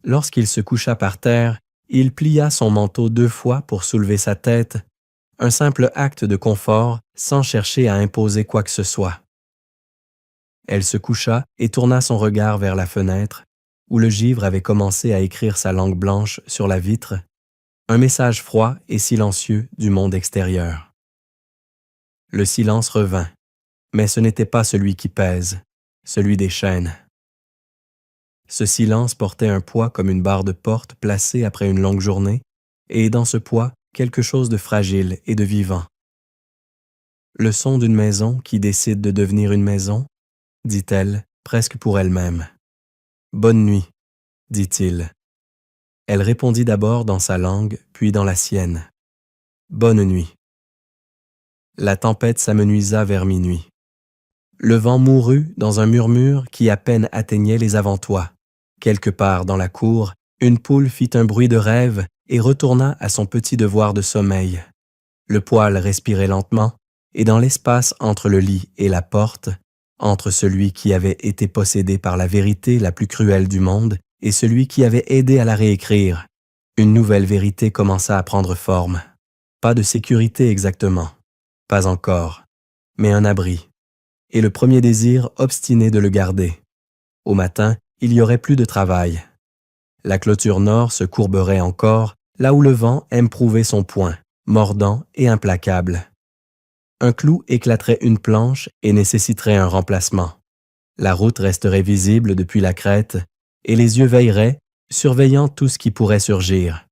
Lorsqu'il se coucha par terre, il plia son manteau 2 fois pour soulever sa tête, un simple acte de confort sans chercher à imposer quoi que ce soit. Elle se coucha et tourna son regard vers la fenêtre, où le givre avait commencé à écrire sa langue blanche sur la vitre, un message froid et silencieux du monde extérieur. Le silence revint, mais ce n'était pas celui qui pèse, celui des chaînes. Ce silence portait un poids comme une barre de porte placée après une longue journée, et dans ce poids, quelque chose de fragile et de vivant. Le son d'une maison qui décide de devenir une maison, dit-elle, presque pour elle-même. « Bonne nuit, » dit-il. Elle répondit d'abord dans sa langue, puis dans la sienne. « Bonne nuit. » La tempête s'amenuisa vers minuit. Le vent mourut dans un murmure qui à peine atteignait les avant-toits. Quelque part dans la cour, une poule fit un bruit de rêve et retourna à son petit devoir de sommeil. Le poêle respirait lentement, et dans l'espace entre le lit et la porte, entre celui qui avait été possédé par la vérité la plus cruelle du monde et celui qui avait aidé à la réécrire, une nouvelle vérité commença à prendre forme. Pas de sécurité exactement, pas encore, mais un abri, et le premier désir obstiné de le garder. Au matin, il y aurait plus de travail. La clôture nord se courberait encore, là où le vent aime prouver son poing, mordant et implacable. Un clou éclaterait une planche et nécessiterait un remplacement. La route resterait visible depuis la crête, et les yeux veilleraient, surveillant tout ce qui pourrait surgir.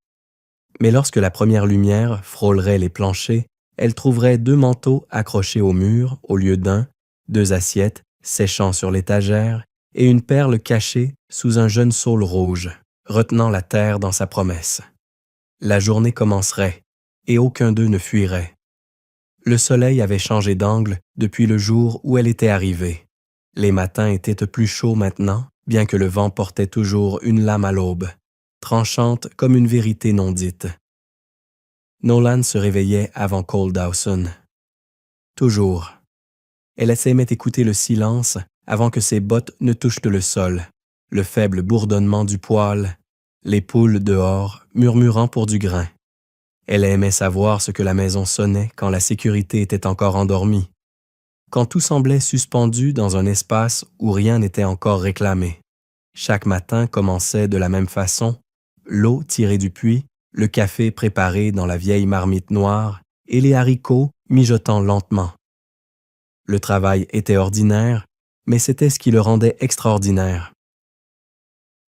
Mais lorsque la première lumière frôlerait les planchers, elle trouverait 2 manteaux accrochés au mur au lieu d'un, 2 assiettes séchant sur l'étagère et une perle cachée sous un jeune saule rouge, retenant la terre dans sa promesse. La journée commencerait, et aucun d'eux ne fuirait. Le soleil avait changé d'angle depuis le jour où elle était arrivée. Les matins étaient plus chauds maintenant, bien que le vent portait toujours une lame à l'aube, tranchante comme une vérité non dite. Nolan se réveillait avant Cole Dawson. Toujours. Elle aimait écouter le silence avant que ses bottes ne touchent le sol, le faible bourdonnement du poêle, les poules dehors murmurant pour du grain. Elle aimait savoir ce que la maison sonnait quand la sécurité était encore endormie, quand tout semblait suspendu dans un espace où rien n'était encore réclamé. Chaque matin commençait de la même façon, l'eau tirée du puits, le café préparé dans la vieille marmite noire et les haricots mijotant lentement. Le travail était ordinaire, mais c'était ce qui le rendait extraordinaire.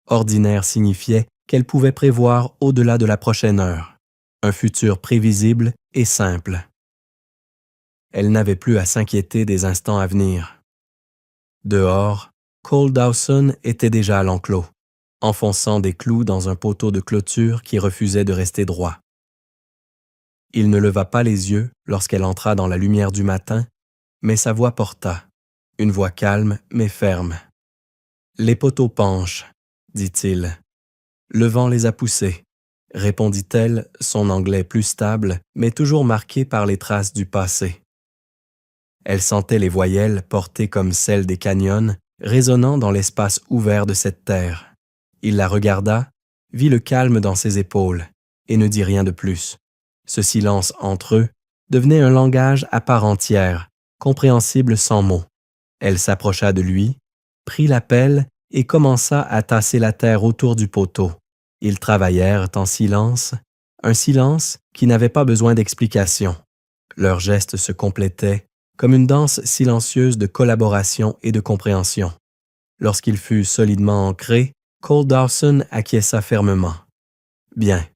Ordinaire signifiait qu'elle pouvait prévoir au-delà de la prochaine heure, un futur prévisible et simple. Elle n'avait plus à s'inquiéter des instants à venir. Dehors, Cole Dawson était déjà à l'enclos, enfonçant des clous dans un poteau de clôture qui refusait de rester droit. Il ne leva pas les yeux lorsqu'elle entra dans la lumière du matin, mais sa voix porta, une voix calme mais ferme. « Les poteaux penchent, dit-il. Le vent les a poussés, répondit-elle, son anglais plus stable, mais toujours marqué par les traces du passé. Elle sentait les voyelles portées comme celles des canyons, résonnant dans l'espace ouvert de cette terre. Il la regarda, vit le calme dans ses épaules, et ne dit rien de plus. Ce silence entre eux devenait un langage à part entière, compréhensible sans mots. Elle s'approcha de lui, prit la pelle et commença à tasser la terre autour du poteau. Ils travaillèrent en silence, un silence qui n'avait pas besoin d'explication. Leurs gestes se complétaient comme une danse silencieuse de collaboration et de compréhension. Lorsqu'il fut solidement ancré, Cole Dawson acquiesça fermement. « Bien, »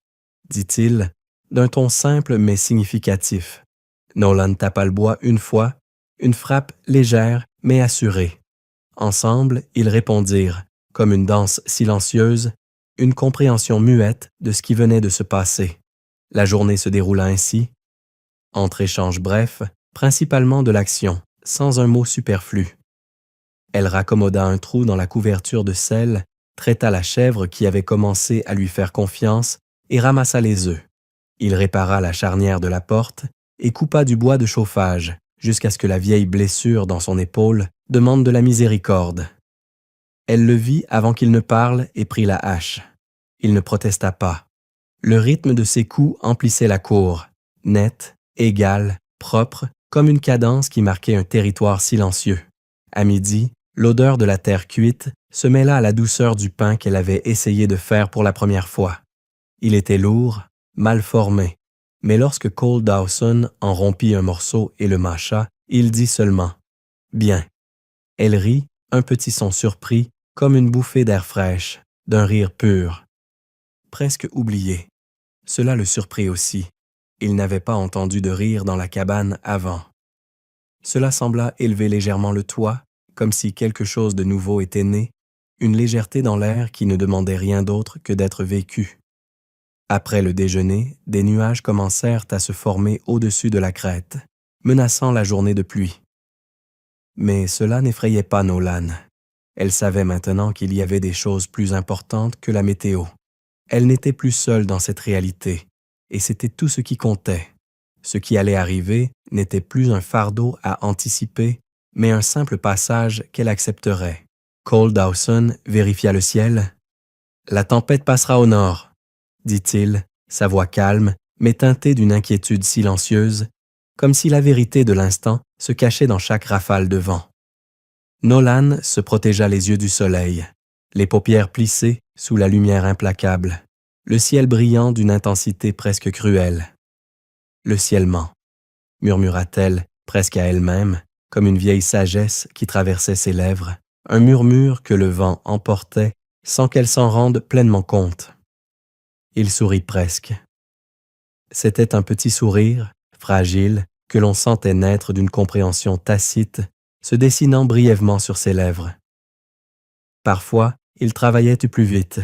dit-il, d'un ton simple mais significatif. Nolan tapa le bois une fois, une frappe légère mais assurée. Ensemble, ils répondirent, comme une danse silencieuse, une compréhension muette de ce qui venait de se passer. La journée se déroula ainsi, entre échanges brefs, principalement de l'action, sans un mot superflu. Elle raccommoda un trou dans la couverture de sel, traita la chèvre qui avait commencé à lui faire confiance et ramassa les œufs. Il répara la charnière de la porte et coupa du bois de chauffage jusqu'à ce que la vieille blessure dans son épaule demande de la miséricorde. Elle le vit avant qu'il ne parle et prit la hache. Il ne protesta pas. Le rythme de ses coups emplissait la cour, net, égal, propre, comme une cadence qui marquait un territoire silencieux. À midi, l'odeur de la terre cuite se mêla à la douceur du pain qu'elle avait essayé de faire pour la première fois. Il était lourd, mal formé, mais lorsque Cole Dawson en rompit un morceau et le mâcha, il dit seulement « Bien ». Elle rit, un petit son surpris, comme une bouffée d'air fraîche, d'un rire pur. Presque oublié. Cela le surprit aussi. Il n'avait pas entendu de rire dans la cabane avant. Cela sembla élever légèrement le toit, comme si quelque chose de nouveau était né, une légèreté dans l'air qui ne demandait rien d'autre que d'être vécue. Après le déjeuner, des nuages commencèrent à se former au-dessus de la crête, menaçant la journée de pluie. Mais cela n'effrayait pas Nolan. Elle savait maintenant qu'il y avait des choses plus importantes que la météo. Elle n'était plus seule dans cette réalité, et c'était tout ce qui comptait. Ce qui allait arriver n'était plus un fardeau à anticiper, mais un simple passage qu'elle accepterait. Cole Dawson vérifia le ciel. « La tempête passera au nord », dit-il, sa voix calme, mais teintée d'une inquiétude silencieuse, comme si la vérité de l'instant se cachait dans chaque rafale de vent. Nolan se protégea les yeux du soleil, les paupières plissées sous la lumière implacable, le ciel brillant d'une intensité presque cruelle. « Le ciel ment », murmura-t-elle, presque à elle-même, comme une vieille sagesse qui traversait ses lèvres, un murmure que le vent emportait sans qu'elle s'en rende pleinement compte. Il sourit presque. C'était un petit sourire, fragile, que l'on sentait naître d'une compréhension tacite, se dessinant brièvement sur ses lèvres. Parfois, il travaillait plus vite,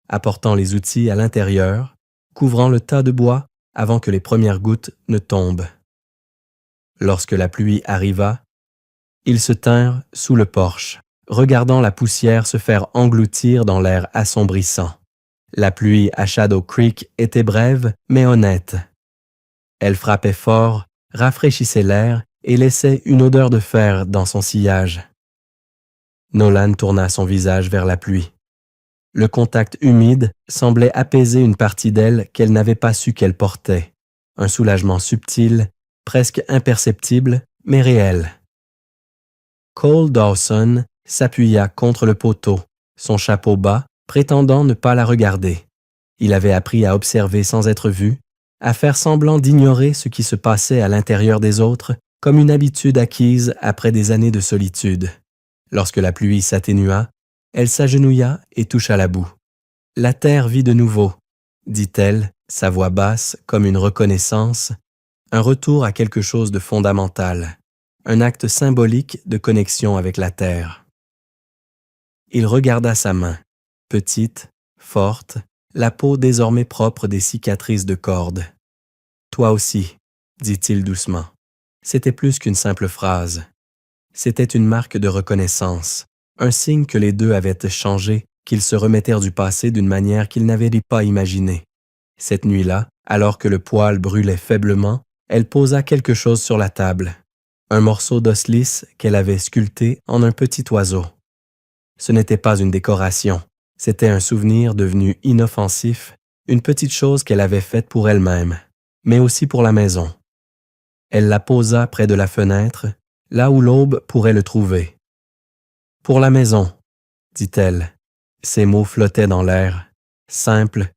apportant les outils à l'intérieur, couvrant le tas de bois avant que les premières gouttes ne tombent. Lorsque la pluie arriva, ils se tinrent sous le porche, regardant la poussière se faire engloutir dans l'air assombrissant. La pluie à Shadow Creek était brève, mais honnête. Elle frappait fort, rafraîchissait l'air et laissait une odeur de fer dans son sillage. Nolan tourna son visage vers la pluie. Le contact humide semblait apaiser une partie d'elle qu'elle n'avait pas su qu'elle portait, un soulagement subtil, presque imperceptible, mais réel. Cole Dawson s'appuya contre le poteau, son chapeau bas, prétendant ne pas la regarder. Il avait appris à observer sans être vu, à faire semblant d'ignorer ce qui se passait à l'intérieur des autres, comme une habitude acquise après des années de solitude. Lorsque la pluie s'atténua, elle s'agenouilla et toucha la boue. « La terre vit de nouveau », dit-elle, sa voix basse comme une reconnaissance, un retour à quelque chose de fondamental, un acte symbolique de connexion avec la terre. Il regarda sa main, petite, forte, la peau désormais propre des cicatrices de corde. « Toi aussi », dit-il doucement. C'était plus qu'une simple phrase. C'était une marque de reconnaissance, un signe que les deux avaient changé, qu'ils se remettèrent du passé d'une manière qu'ils n'avaient pas imaginée. Cette nuit-là, alors que le poêle brûlait faiblement, elle posa quelque chose sur la table, un morceau d'os lisse qu'elle avait sculpté en un petit oiseau. Ce n'était pas une décoration, c'était un souvenir devenu inoffensif, une petite chose qu'elle avait faite pour elle-même, mais aussi pour la maison. Elle la posa près de la fenêtre, là où l'aube pourrait le trouver. « Pour la maison », dit-elle. Ces mots flottaient dans l'air, simples,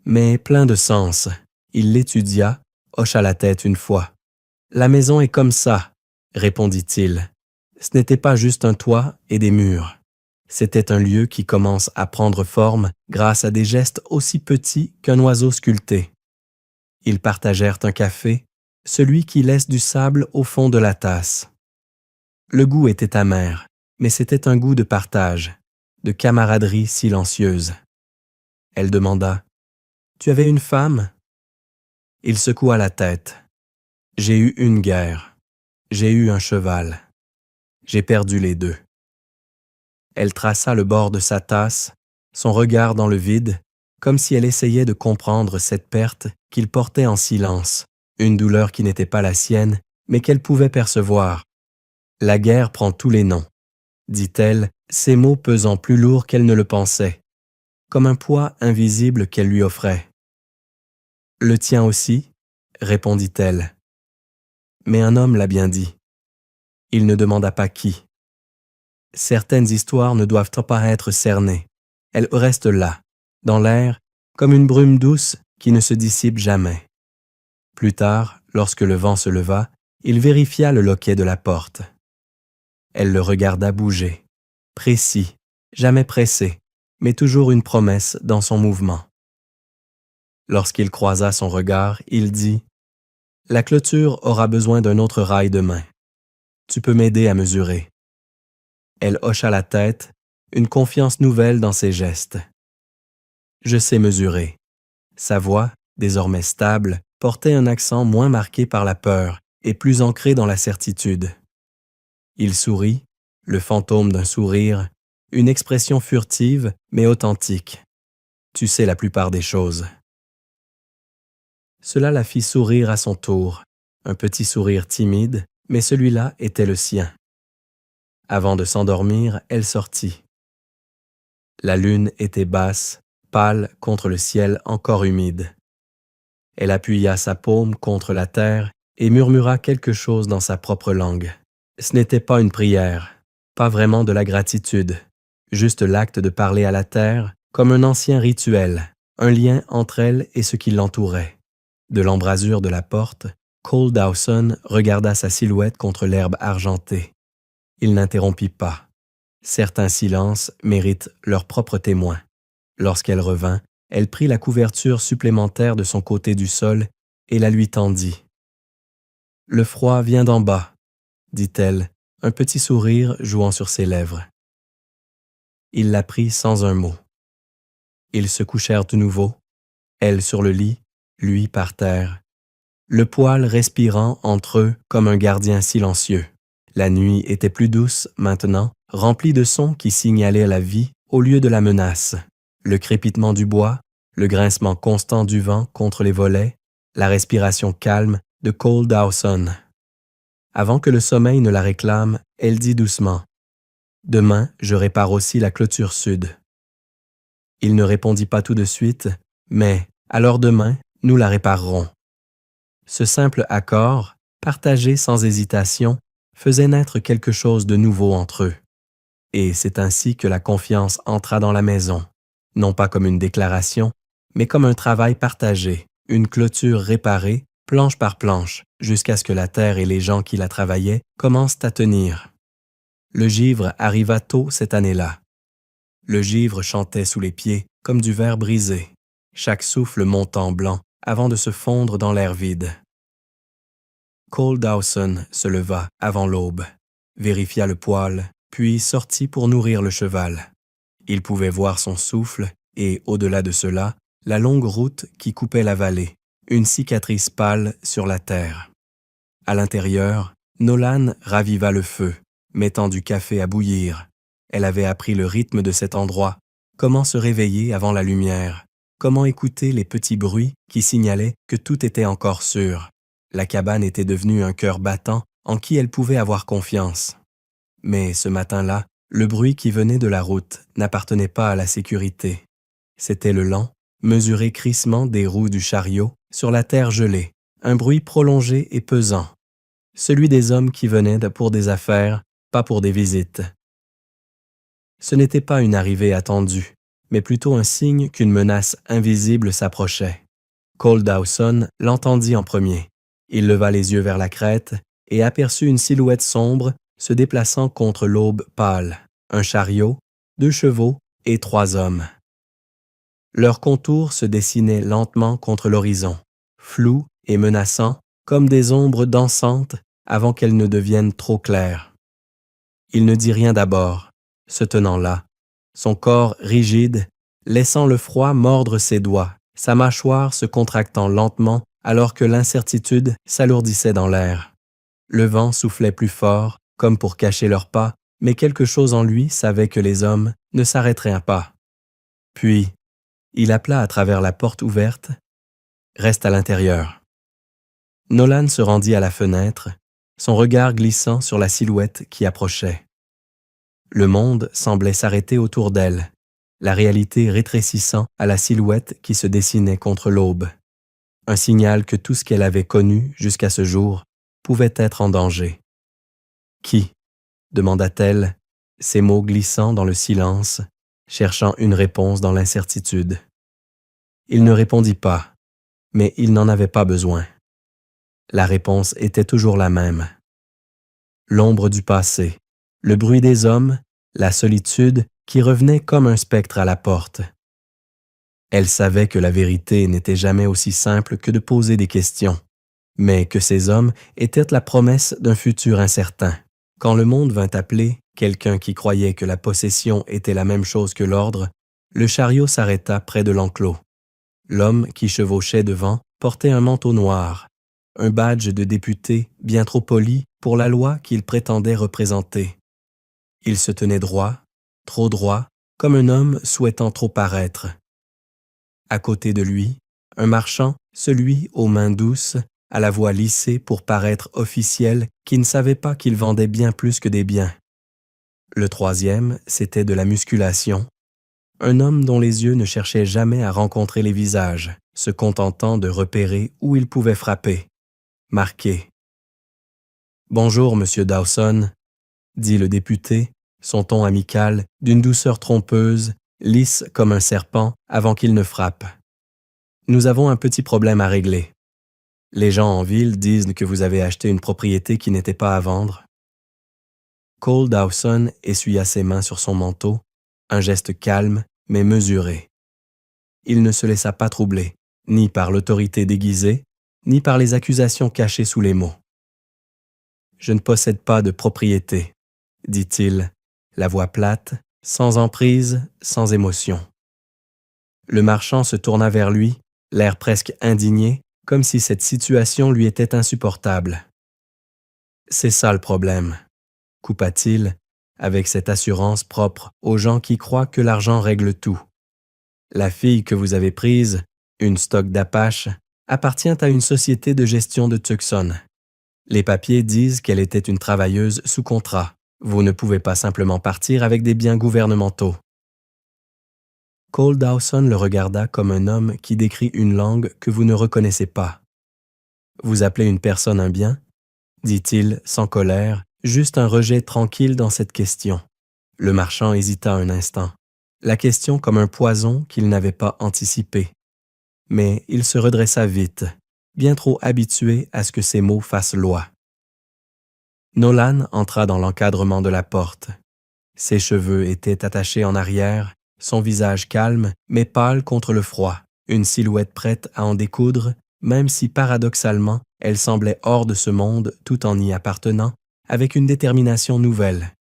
mais pleins de sens. Il l'étudia, hocha la tête une fois. « La maison est comme ça », répondit-il. Ce n'était pas juste un toit et des murs. C'était un lieu qui commence à prendre forme grâce à des gestes aussi petits qu'un oiseau sculpté. Ils partagèrent un café, celui qui laisse du sable au fond de la tasse. Le goût était amer, mais c'était un goût de partage, de camaraderie silencieuse. Elle demanda « Tu avais une femme ?» Il secoua la tête. « J'ai eu une guerre. J'ai eu un cheval. J'ai perdu les deux. » Elle traça le bord de sa tasse, son regard dans le vide, comme si elle essayait de comprendre cette perte qu'il portait en silence, une douleur qui n'était pas la sienne, mais qu'elle pouvait percevoir. « La guerre prend tous les noms, » dit-elle, ses mots pesant plus lourd qu'elle ne le pensait, comme un poids invisible qu'elle lui offrait. « Le tien aussi, » répondit-elle. Mais un homme l'a bien dit. Il ne demanda pas qui. Certaines histoires ne doivent pas être cernées. Elles restent là, dans l'air, comme une brume douce qui ne se dissipe jamais. Plus tard, lorsque le vent se leva, il vérifia le loquet de la porte. Elle le regarda bouger, précis, jamais pressé, mais toujours une promesse dans son mouvement. Lorsqu'il croisa son regard, il dit « La clôture aura besoin d'un autre rail demain. Tu peux m'aider à mesurer. » Elle hocha la tête, une confiance nouvelle dans ses gestes. « Je sais mesurer. » Sa voix, désormais stable, portait un accent moins marqué par la peur et plus ancré dans la certitude. Il sourit, le fantôme d'un sourire, une expression furtive mais authentique. « Tu sais la plupart des choses. » Cela la fit sourire à son tour, un petit sourire timide, mais celui-là était le sien. Avant de s'endormir, elle sortit. La lune était basse, pâle contre le ciel encore humide. Elle appuya sa paume contre la terre et murmura quelque chose dans sa propre langue. Ce n'était pas une prière, pas vraiment de la gratitude, juste l'acte de parler à la terre comme un ancien rituel, un lien entre elle et ce qui l'entourait. De l'embrasure de la porte, Cole Dawson regarda sa silhouette contre l'herbe argentée. Il n'interrompit pas. Certains silences méritent leur propre témoin. Lorsqu'elle revint, elle prit la couverture supplémentaire de son côté du sol et la lui tendit. « Le froid vient d'en bas, » dit-elle, un petit sourire jouant sur ses lèvres. Il la prit sans un mot. Ils se couchèrent de nouveau, elle sur le lit, lui par terre, le poêle respirant entre eux comme un gardien silencieux. La nuit était plus douce maintenant, remplie de sons qui signalaient la vie au lieu de la menace. Le crépitement du bois, le grincement constant du vent contre les volets, la respiration calme de Cole Dawson. Avant que le sommeil ne la réclame, elle dit doucement « Demain, je répare aussi la clôture sud. » Il ne répondit pas tout de suite, mais « Alors demain, nous la réparerons. » Ce simple accord, partagé sans hésitation, faisait naître quelque chose de nouveau entre eux. Et c'est ainsi que la confiance entra dans la maison, non pas comme une déclaration, mais comme un travail partagé, une clôture réparée, planche par planche, jusqu'à ce que la terre et les gens qui la travaillaient commencent à tenir. Le givre arriva tôt cette année-là. Le givre chantait sous les pieds comme du verre brisé, chaque souffle montant blanc avant de se fondre dans l'air vide. Cole Dawson se leva avant l'aube, vérifia le poêle, puis sortit pour nourrir le cheval. Il pouvait voir son souffle et, au-delà de cela, la longue route qui coupait la vallée, une cicatrice pâle sur la terre. À l'intérieur, Nolan raviva le feu, mettant du café à bouillir. Elle avait appris le rythme de cet endroit, comment se réveiller avant la lumière, comment écouter les petits bruits qui signalaient que tout était encore sûr. La cabane était devenue un cœur battant en qui elle pouvait avoir confiance. Mais ce matin-là, le bruit qui venait de la route n'appartenait pas à la sécurité. C'était le lent, mesuré crissement des roues du chariot sur la terre gelée, un bruit prolongé et pesant. Celui des hommes qui venaient pour des affaires, pas pour des visites. Ce n'était pas une arrivée attendue, mais plutôt un signe qu'une menace invisible s'approchait. Cole Dawson l'entendit en premier. Il leva les yeux vers la crête et aperçut une silhouette sombre se déplaçant contre l'aube pâle, un chariot, 2 chevaux et 3 hommes. Leurs contours se dessinaient lentement contre l'horizon, flous et menaçants, comme des ombres dansantes avant qu'elles ne deviennent trop claires. Il ne dit rien d'abord, se tenant là, son corps rigide, laissant le froid mordre ses doigts, sa mâchoire se contractant lentement alors que l'incertitude s'alourdissait dans l'air. Le vent soufflait plus fort, comme pour cacher leurs pas, mais quelque chose en lui savait que les hommes ne s'arrêteraient pas. Puis, il appela à travers la porte ouverte « Reste à l'intérieur ». Nolan se rendit à la fenêtre, son regard glissant sur la silhouette qui approchait. Le monde semblait s'arrêter autour d'elle, la réalité rétrécissant à la silhouette qui se dessinait contre l'aube. Un signal que tout ce qu'elle avait connu jusqu'à ce jour pouvait être en danger. « Qui ?» demanda-t-elle, ses mots glissant dans le silence, cherchant une réponse dans l'incertitude. Il ne répondit pas, mais il n'en avait pas besoin. La réponse était toujours la même. L'ombre du passé, le bruit des hommes, la solitude qui revenait comme un spectre à la porte. Elle savait que la vérité n'était jamais aussi simple que de poser des questions, mais que ces hommes étaient la promesse d'un futur incertain. Quand le monde vint appeler quelqu'un qui croyait que la possession était la même chose que l'ordre, le chariot s'arrêta près de l'enclos. L'homme qui chevauchait devant portait un manteau noir, un badge de député bien trop poli pour la loi qu'il prétendait représenter. Il se tenait droit, trop droit, comme un homme souhaitant trop paraître. À côté de lui, un marchand, celui aux mains douces, à la voix lissée pour paraître officiel, qui ne savait pas qu'il vendait bien plus que des biens. Le troisième, c'était de la musculation. Un homme dont les yeux ne cherchaient jamais à rencontrer les visages, se contentant de repérer où il pouvait frapper. Marquer. « Bonjour, monsieur Dawson », dit le député, son ton amical, d'une douceur trompeuse, lisse comme un serpent avant qu'il ne frappe. « Nous avons un petit problème à régler. Les gens en ville disent que vous avez acheté une propriété qui n'était pas à vendre. » Cole Dawson essuya ses mains sur son manteau, un geste calme mais mesuré. Il ne se laissa pas troubler, ni par l'autorité déguisée, ni par les accusations cachées sous les mots. « Je ne possède pas de propriété, » dit-il, la voix plate, sans emprise, sans émotion. Le marchand se tourna vers lui, l'air presque indigné, comme si cette situation lui était insupportable. « C'est ça le problème, » coupa-t-il, avec cette assurance propre aux gens qui croient que l'argent règle tout. La fille que vous avez prise, une stock d'Apache, appartient à une société de gestion de Tucson. Les papiers disent qu'elle était une travailleuse sous contrat. Vous ne pouvez pas simplement partir avec des biens gouvernementaux. Cole Dawson le regarda comme un homme qui décrit une langue que vous ne reconnaissez pas. Vous appelez une personne un bien? Dit-il, sans colère, juste un rejet tranquille dans cette question. Le marchand hésita un instant, la question comme un poison qu'il n'avait pas anticipé. Mais il se redressa vite, bien trop habitué à ce que ses mots fassent loi. Nolan entra dans l'encadrement de la porte. Ses cheveux étaient attachés en arrière, son visage calme, mais pâle contre le froid, une silhouette prête à en découdre, même si paradoxalement, elle semblait hors de ce monde tout en y appartenant, avec une détermination nouvelle.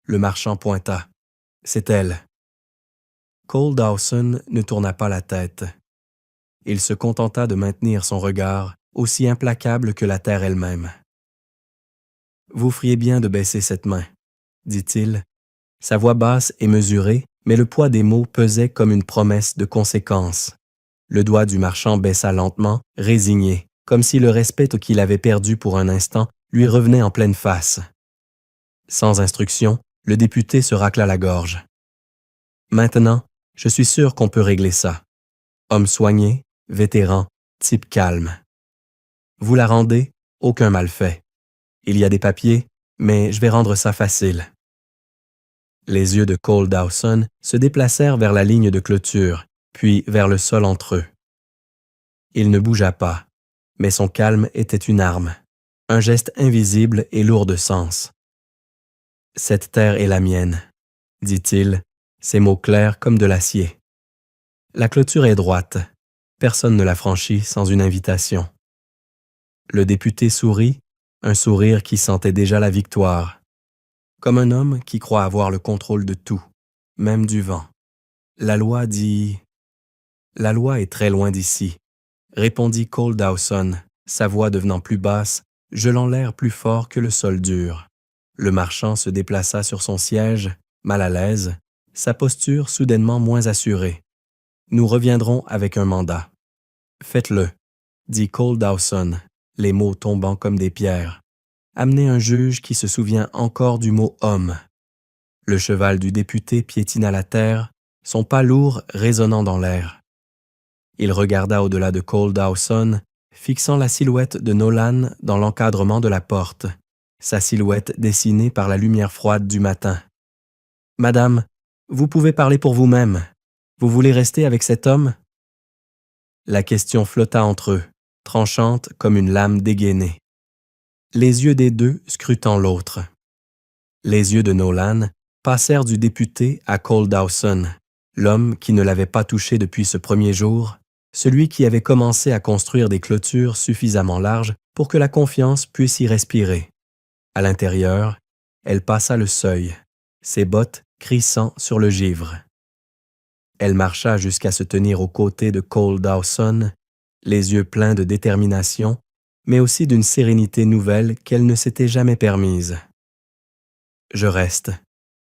Le marchand pointa. C'est elle. Cole Dawson ne tourna pas la tête. Il se contenta de maintenir son regard, aussi implacable que la terre elle-même. « Vous feriez bien de baisser cette main, » dit-il. Sa voix basse et mesurée, mais le poids des mots pesait comme une promesse de conséquence. Le doigt du marchand baissa lentement, résigné, comme si le respect qu'il avait perdu pour un instant lui revenait en pleine face. Sans instruction, le député se racla la gorge. « Maintenant, je suis sûr qu'on peut régler ça. Homme soigné, vétéran, type calme. Vous la rendez, aucun mal fait. Il y a des papiers, mais je vais rendre ça facile. » Les yeux de Cole Dawson se déplacèrent vers la ligne de clôture, puis vers le sol entre eux. Il ne bougea pas, mais son calme était une arme, un geste invisible et lourd de sens. « Cette terre est la mienne, » dit-il, ses mots clairs comme de l'acier. La clôture est droite, personne ne la franchit sans une invitation. Le député sourit, un sourire qui sentait déjà la victoire, comme un homme qui croit avoir le contrôle de tout, même du vent. La loi dit... La loi est très loin d'ici, répondit Cole Dawson, sa voix devenant plus basse, gelant l'air plus fort que le sol dur. Le marchand se déplaça sur son siège, mal à l'aise, sa posture soudainement moins assurée. Nous reviendrons avec un mandat. Faites-le, dit Cole Dawson, les mots tombant comme des pierres. Amenez un juge qui se souvient encore du mot homme. Le cheval du député piétina la terre, son pas lourd résonnant dans l'air. Il regarda au-delà de Cole Dawson, fixant la silhouette de Nolan dans l'encadrement de la porte, sa silhouette dessinée par la lumière froide du matin. « Madame, vous pouvez parler pour vous-même. Vous voulez rester avec cet homme? » La question flotta entre eux, tranchante comme une lame dégainée. Les yeux des deux scrutant l'autre. Les yeux de Nolan passèrent du député à Cole Dawson, l'homme qui ne l'avait pas touché depuis ce premier jour, celui qui avait commencé à construire des clôtures suffisamment larges pour que la confiance puisse y respirer. À l'intérieur, elle passa le seuil, ses bottes crissant sur le givre. Elle marcha jusqu'à se tenir aux côtés de Cole Dawson, les yeux pleins de détermination, mais aussi d'une sérénité nouvelle qu'elle ne s'était jamais permise. « Je reste, »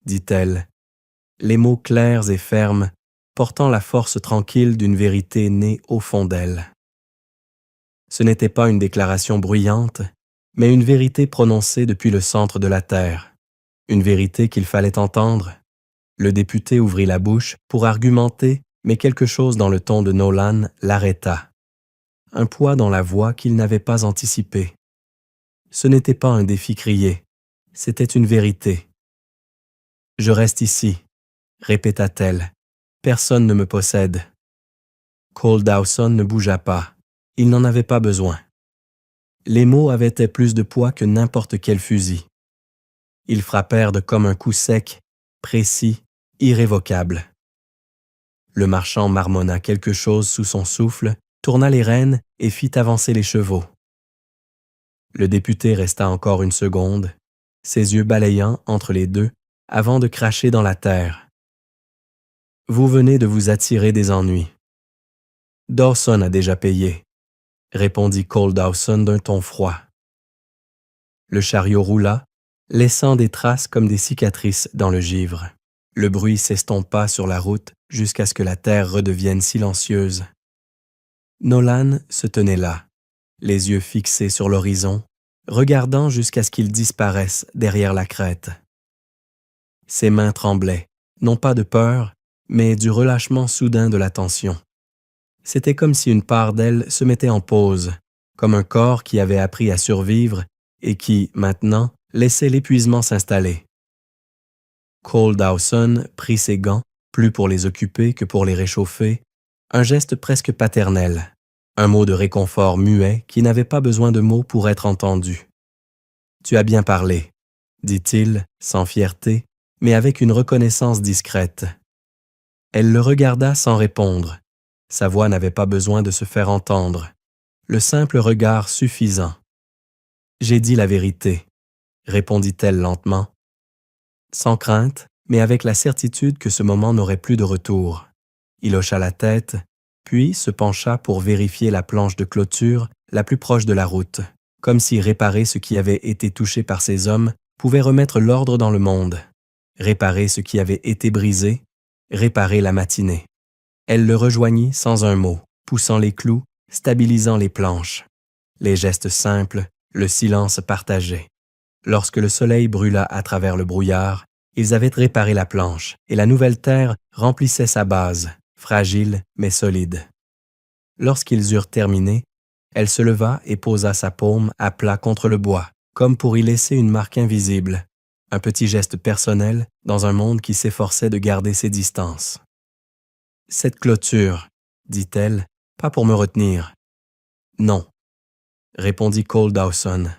dit-elle, les mots clairs et fermes, portant la force tranquille d'une vérité née au fond d'elle. Ce n'était pas une déclaration bruyante, mais une vérité prononcée depuis le centre de la terre, une vérité qu'il fallait entendre. Le député ouvrit la bouche pour argumenter, mais quelque chose dans le ton de Nolan l'arrêta. Un poids dans la voix qu'il n'avait pas anticipé. Ce n'était pas un défi crié, c'était une vérité. « Je reste ici, » répéta-t-elle. « Personne ne me possède. » Cole Dawson ne bougea pas. Il n'en avait pas besoin. Les mots avaient plus de poids que n'importe quel fusil. Ils frappèrent de comme un coup sec, précis, irrévocable. Le marchand marmonna quelque chose sous son souffle, tourna les rênes et fit avancer les chevaux. Le député resta encore une seconde, ses yeux balayant entre les deux, avant de cracher dans la terre. « Vous venez de vous attirer des ennuis. »« Dawson a déjà payé, » répondit Cole Dawson d'un ton froid. Le chariot roula, laissant des traces comme des cicatrices dans le givre. Le bruit s'estompa sur la route jusqu'à ce que la terre redevienne silencieuse. Nolan se tenait là, les yeux fixés sur l'horizon, regardant jusqu'à ce qu'il disparaisse derrière la crête. Ses mains tremblaient, non pas de peur, mais du relâchement soudain de la tension. C'était comme si une part d'elle se mettait en pause, comme un corps qui avait appris à survivre et qui, maintenant, laissait l'épuisement s'installer. Cole Dawson prit ses gants, plus pour les occuper que pour les réchauffer, un geste presque paternel, un mot de réconfort muet qui n'avait pas besoin de mots pour être entendu. « Tu as bien parlé », dit-il, sans fierté, mais avec une reconnaissance discrète. Elle le regarda sans répondre. Sa voix n'avait pas besoin de se faire entendre. Le simple regard suffisant. « J'ai dit la vérité », répondit-elle lentement, sans crainte, mais avec la certitude que ce moment n'aurait plus de retour. Il hocha la tête, puis se pencha pour vérifier la planche de clôture la plus proche de la route, comme si réparer ce qui avait été touché par ces hommes pouvait remettre l'ordre dans le monde, réparer ce qui avait été brisé, réparer la matinée. Elle le rejoignit sans un mot, poussant les clous, stabilisant les planches. Les gestes simples, le silence partagé. Lorsque le soleil brûla à travers le brouillard, ils avaient réparé la planche et la nouvelle terre remplissait sa base, fragile mais solide. Lorsqu'ils eurent terminé, elle se leva et posa sa paume à plat contre le bois, comme pour y laisser une marque invisible, un petit geste personnel dans un monde qui s'efforçait de garder ses distances. « Cette clôture, dit-elle, pas pour me retenir. »« Non, » répondit Cole Dawson.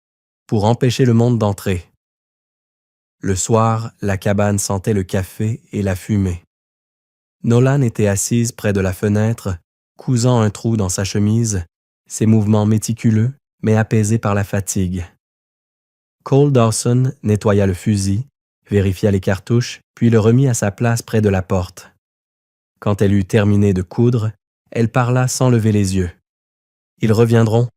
« Pour empêcher le monde d'entrer. » Le soir, la cabane sentait le café et la fumée. Nolan était assise près de la fenêtre, cousant un trou dans sa chemise, ses mouvements méticuleux, mais apaisés par la fatigue. Cole Dawson nettoya le fusil, vérifia les cartouches, puis le remit à sa place près de la porte. Quand elle eut terminé de coudre, elle parla sans lever les yeux. « Ils reviendront. »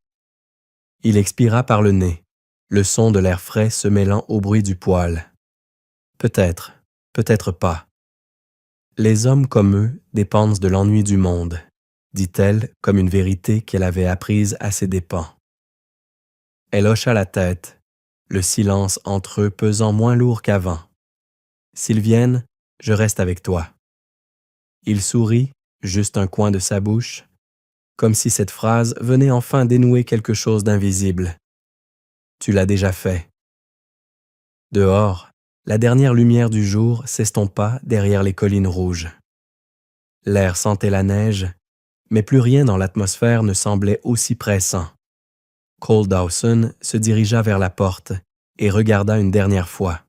Il expira par le nez, le son de l'air frais se mêlant au bruit du poêle. « Peut-être, peut-être pas. » « Les hommes comme eux dépendent de l'ennui du monde, » dit-elle comme une vérité qu'elle avait apprise à ses dépens. Elle hocha la tête, le silence entre eux pesant moins lourd qu'avant. « S'ils viennent, je reste avec toi. » Il sourit, juste un coin de sa bouche, comme si cette phrase venait enfin dénouer quelque chose d'invisible. « Tu l'as déjà fait. » Dehors, la dernière lumière du jour s'estompa derrière les collines rouges. L'air sentait la neige, mais plus rien dans l'atmosphère ne semblait aussi pressant. Cole Dawson se dirigea vers la porte et regarda une dernière fois.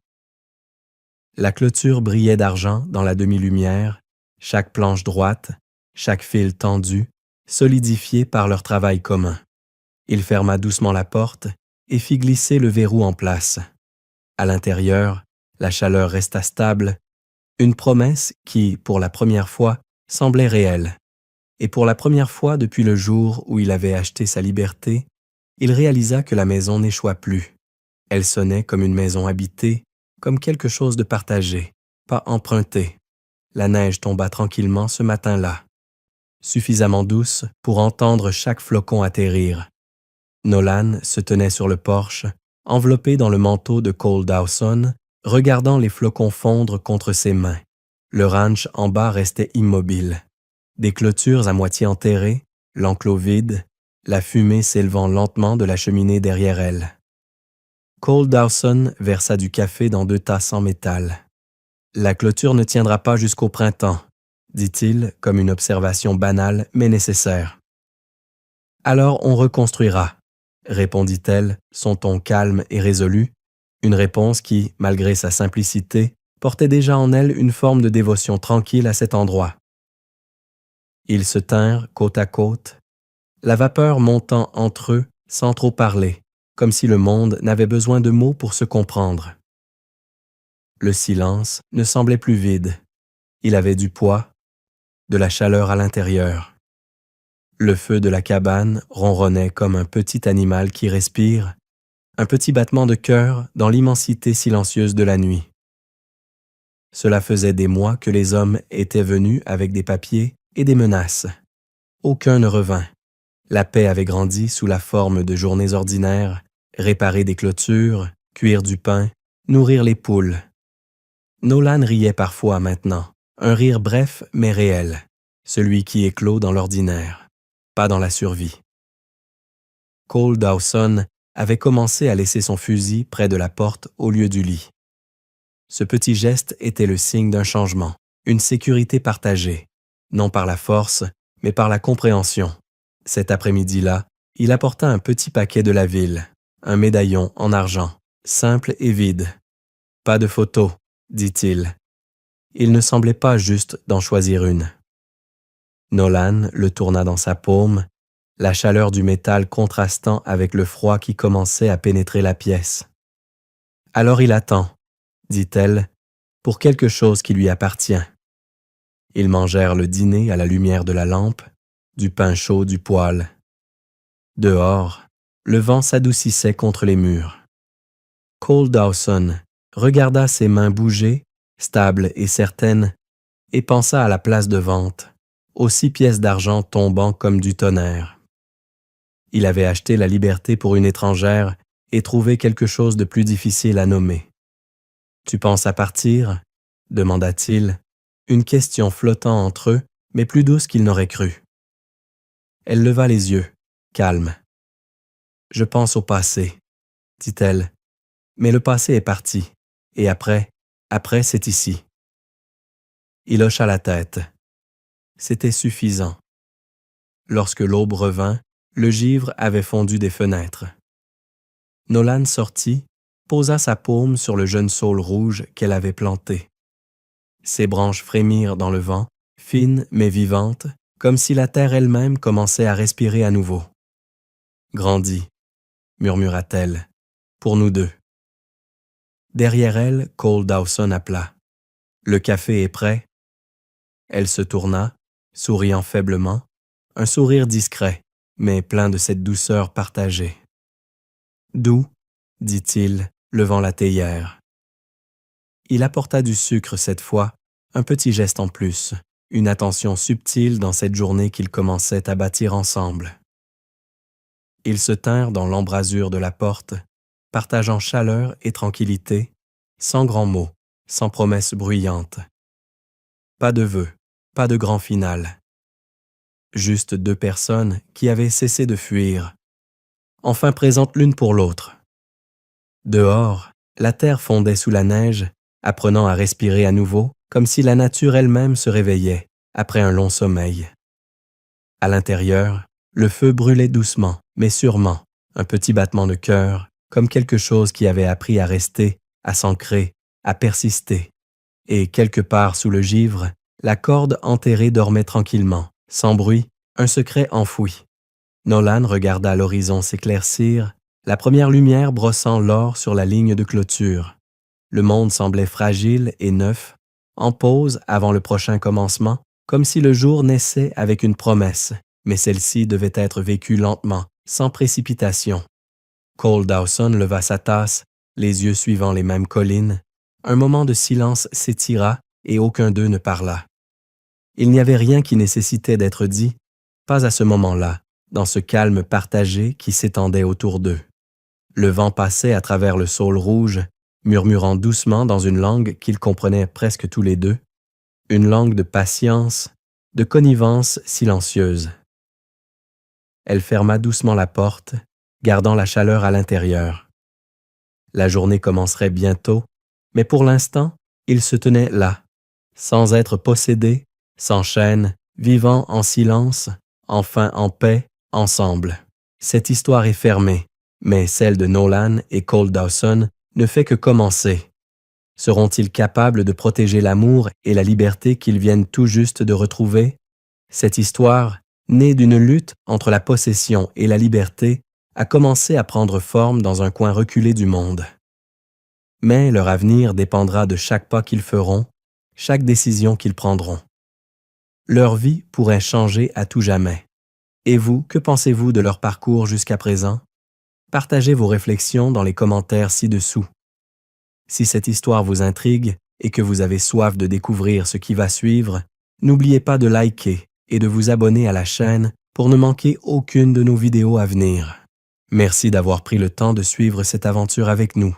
La clôture brillait d'argent dans la demi-lumière, chaque planche droite, chaque fil tendu, solidifié par leur travail commun. Il ferma doucement la porte et fit glisser le verrou en place. À l'intérieur, la chaleur resta stable, une promesse qui, pour la première fois, semblait réelle. Et pour la première fois depuis le jour où il avait acheté sa liberté, il réalisa que la maison n'échoua plus. Elle sonnait comme une maison habitée, comme quelque chose de partagé, pas emprunté. La neige tomba tranquillement ce matin-là, suffisamment douce pour entendre chaque flocon atterrir. Nolan se tenait sur le porche, enveloppé dans le manteau de Cole Dawson, regardant les flocons fondre contre ses mains. Le ranch en bas restait immobile. Des clôtures à moitié enterrées, l'enclos vide, la fumée s'élevant lentement de la cheminée derrière elle. Cole Dawson versa du café dans 2 tasses en métal. « La clôture ne tiendra pas jusqu'au printemps, » dit-il comme une observation banale mais nécessaire. « Alors on reconstruira, » répondit-elle, son ton calme et résolu, une réponse qui, malgré sa simplicité, portait déjà en elle une forme de dévotion tranquille à cet endroit. Ils se tinrent côte à côte, la vapeur montant entre eux sans trop parler, comme si le monde n'avait besoin de mots pour se comprendre. Le silence ne semblait plus vide. Il avait du poids, de la chaleur à l'intérieur. Le feu de la cabane ronronnait comme un petit animal qui respire, un petit battement de cœur dans l'immensité silencieuse de la nuit. Cela faisait des mois que les hommes étaient venus avec des papiers et des menaces. Aucun ne revint. La paix avait grandi sous la forme de journées ordinaires, réparer des clôtures, cuire du pain, nourrir les poules. Nolan riait parfois maintenant, un rire bref mais réel, celui qui éclot dans l'ordinaire, pas dans la survie. Cole Dawson avait commencé à laisser son fusil près de la porte au lieu du lit. Ce petit geste était le signe d'un changement, une sécurité partagée, non par la force, mais par la compréhension. Cet après-midi-là, il apporta un petit paquet de la ville, un médaillon en argent, simple et vide. « Pas de photo », dit-il. Il ne semblait pas juste d'en choisir une. Nolan le tourna dans sa paume, la chaleur du métal contrastant avec le froid qui commençait à pénétrer la pièce. « Alors il attend, » dit-elle, « pour quelque chose qui lui appartient. » Ils mangèrent le dîner à la lumière de la lampe, du pain chaud du poêle. Dehors, le vent s'adoucissait contre les murs. Cole Dawson regarda ses mains bouger, stables et certaines, et pensa à la place de vente, aux 6 pièces d'argent tombant comme du tonnerre. Il avait acheté la liberté pour une étrangère et trouvé quelque chose de plus difficile à nommer. « Tu penses à partir ?» demanda-t-il, une question flottant entre eux, mais plus douce qu'il n'aurait cru. Elle leva les yeux, calme. « Je pense au passé, » dit-elle, « mais le passé est parti, et après c'est ici. » Il hocha la tête. C'était suffisant. Lorsque l'aube revint, le givre avait fondu des fenêtres. Nolan sortit, posa sa paume sur le jeune saule rouge qu'elle avait planté. Ses branches frémirent dans le vent, fines mais vivantes, comme si la terre elle-même commençait à respirer à nouveau. « Grandis », murmura-t-elle, « pour nous deux. » Derrière elle, Cole Dawson appela. « Le café est prêt ?» Elle se tourna, souriant faiblement, un sourire discret, mais plein de cette douceur partagée. « D'où ?» dit-il, levant la théière. Il apporta du sucre cette fois, un petit geste en plus, une attention subtile dans cette journée qu'ils commençaient à bâtir ensemble. Ils se tinrent dans l'embrasure de la porte, partageant chaleur et tranquillité, sans grands mots, sans promesses bruyantes. Pas de vœux, pas de grand final. Juste 2 personnes qui avaient cessé de fuir, enfin présentes l'une pour l'autre. Dehors, la terre fondait sous la neige, apprenant à respirer à nouveau, comme si la nature elle-même se réveillait, après un long sommeil. À l'intérieur, le feu brûlait doucement, mais sûrement, un petit battement de cœur, comme quelque chose qui avait appris à rester, à s'ancrer, à persister. Et quelque part sous le givre, la corde enterrée dormait tranquillement, sans bruit, un secret enfoui. Nolan regarda l'horizon s'éclaircir, la première lumière brossant l'or sur la ligne de clôture. Le monde semblait fragile et neuf, en pause avant le prochain commencement, comme si le jour naissait avec une promesse, mais celle-ci devait être vécue lentement, sans précipitation. Cole Dawson leva sa tasse, les yeux suivant les mêmes collines. Un moment de silence s'étira et aucun d'eux ne parla. Il n'y avait rien qui nécessitait d'être dit, pas à ce moment-là, dans ce calme partagé qui s'étendait autour d'eux. Le vent passait à travers le saule rouge, murmurant doucement dans une langue qu'ils comprenaient presque tous les deux, une langue de patience, de connivence silencieuse. Elle ferma doucement la porte, gardant la chaleur à l'intérieur. La journée commencerait bientôt, mais pour l'instant, ils se tenaient là, sans être possédés, sans chaîne, vivant en silence, enfin en paix, ensemble. Cette histoire est fermée, mais celle de Nolan et Cole Dawson ne fait que commencer. Seront-ils capables de protéger l'amour et la liberté qu'ils viennent tout juste de retrouver? Cette histoire, née d'une lutte entre la possession et la liberté, a commencé à prendre forme dans un coin reculé du monde. Mais leur avenir dépendra de chaque pas qu'ils feront, chaque décision qu'ils prendront. Leur vie pourrait changer à tout jamais. Et vous, que pensez-vous de leur parcours jusqu'à présent? Partagez vos réflexions dans les commentaires ci-dessous. Si cette histoire vous intrigue et que vous avez soif de découvrir ce qui va suivre, n'oubliez pas de liker et de vous abonner à la chaîne pour ne manquer aucune de nos vidéos à venir. Merci d'avoir pris le temps de suivre cette aventure avec nous.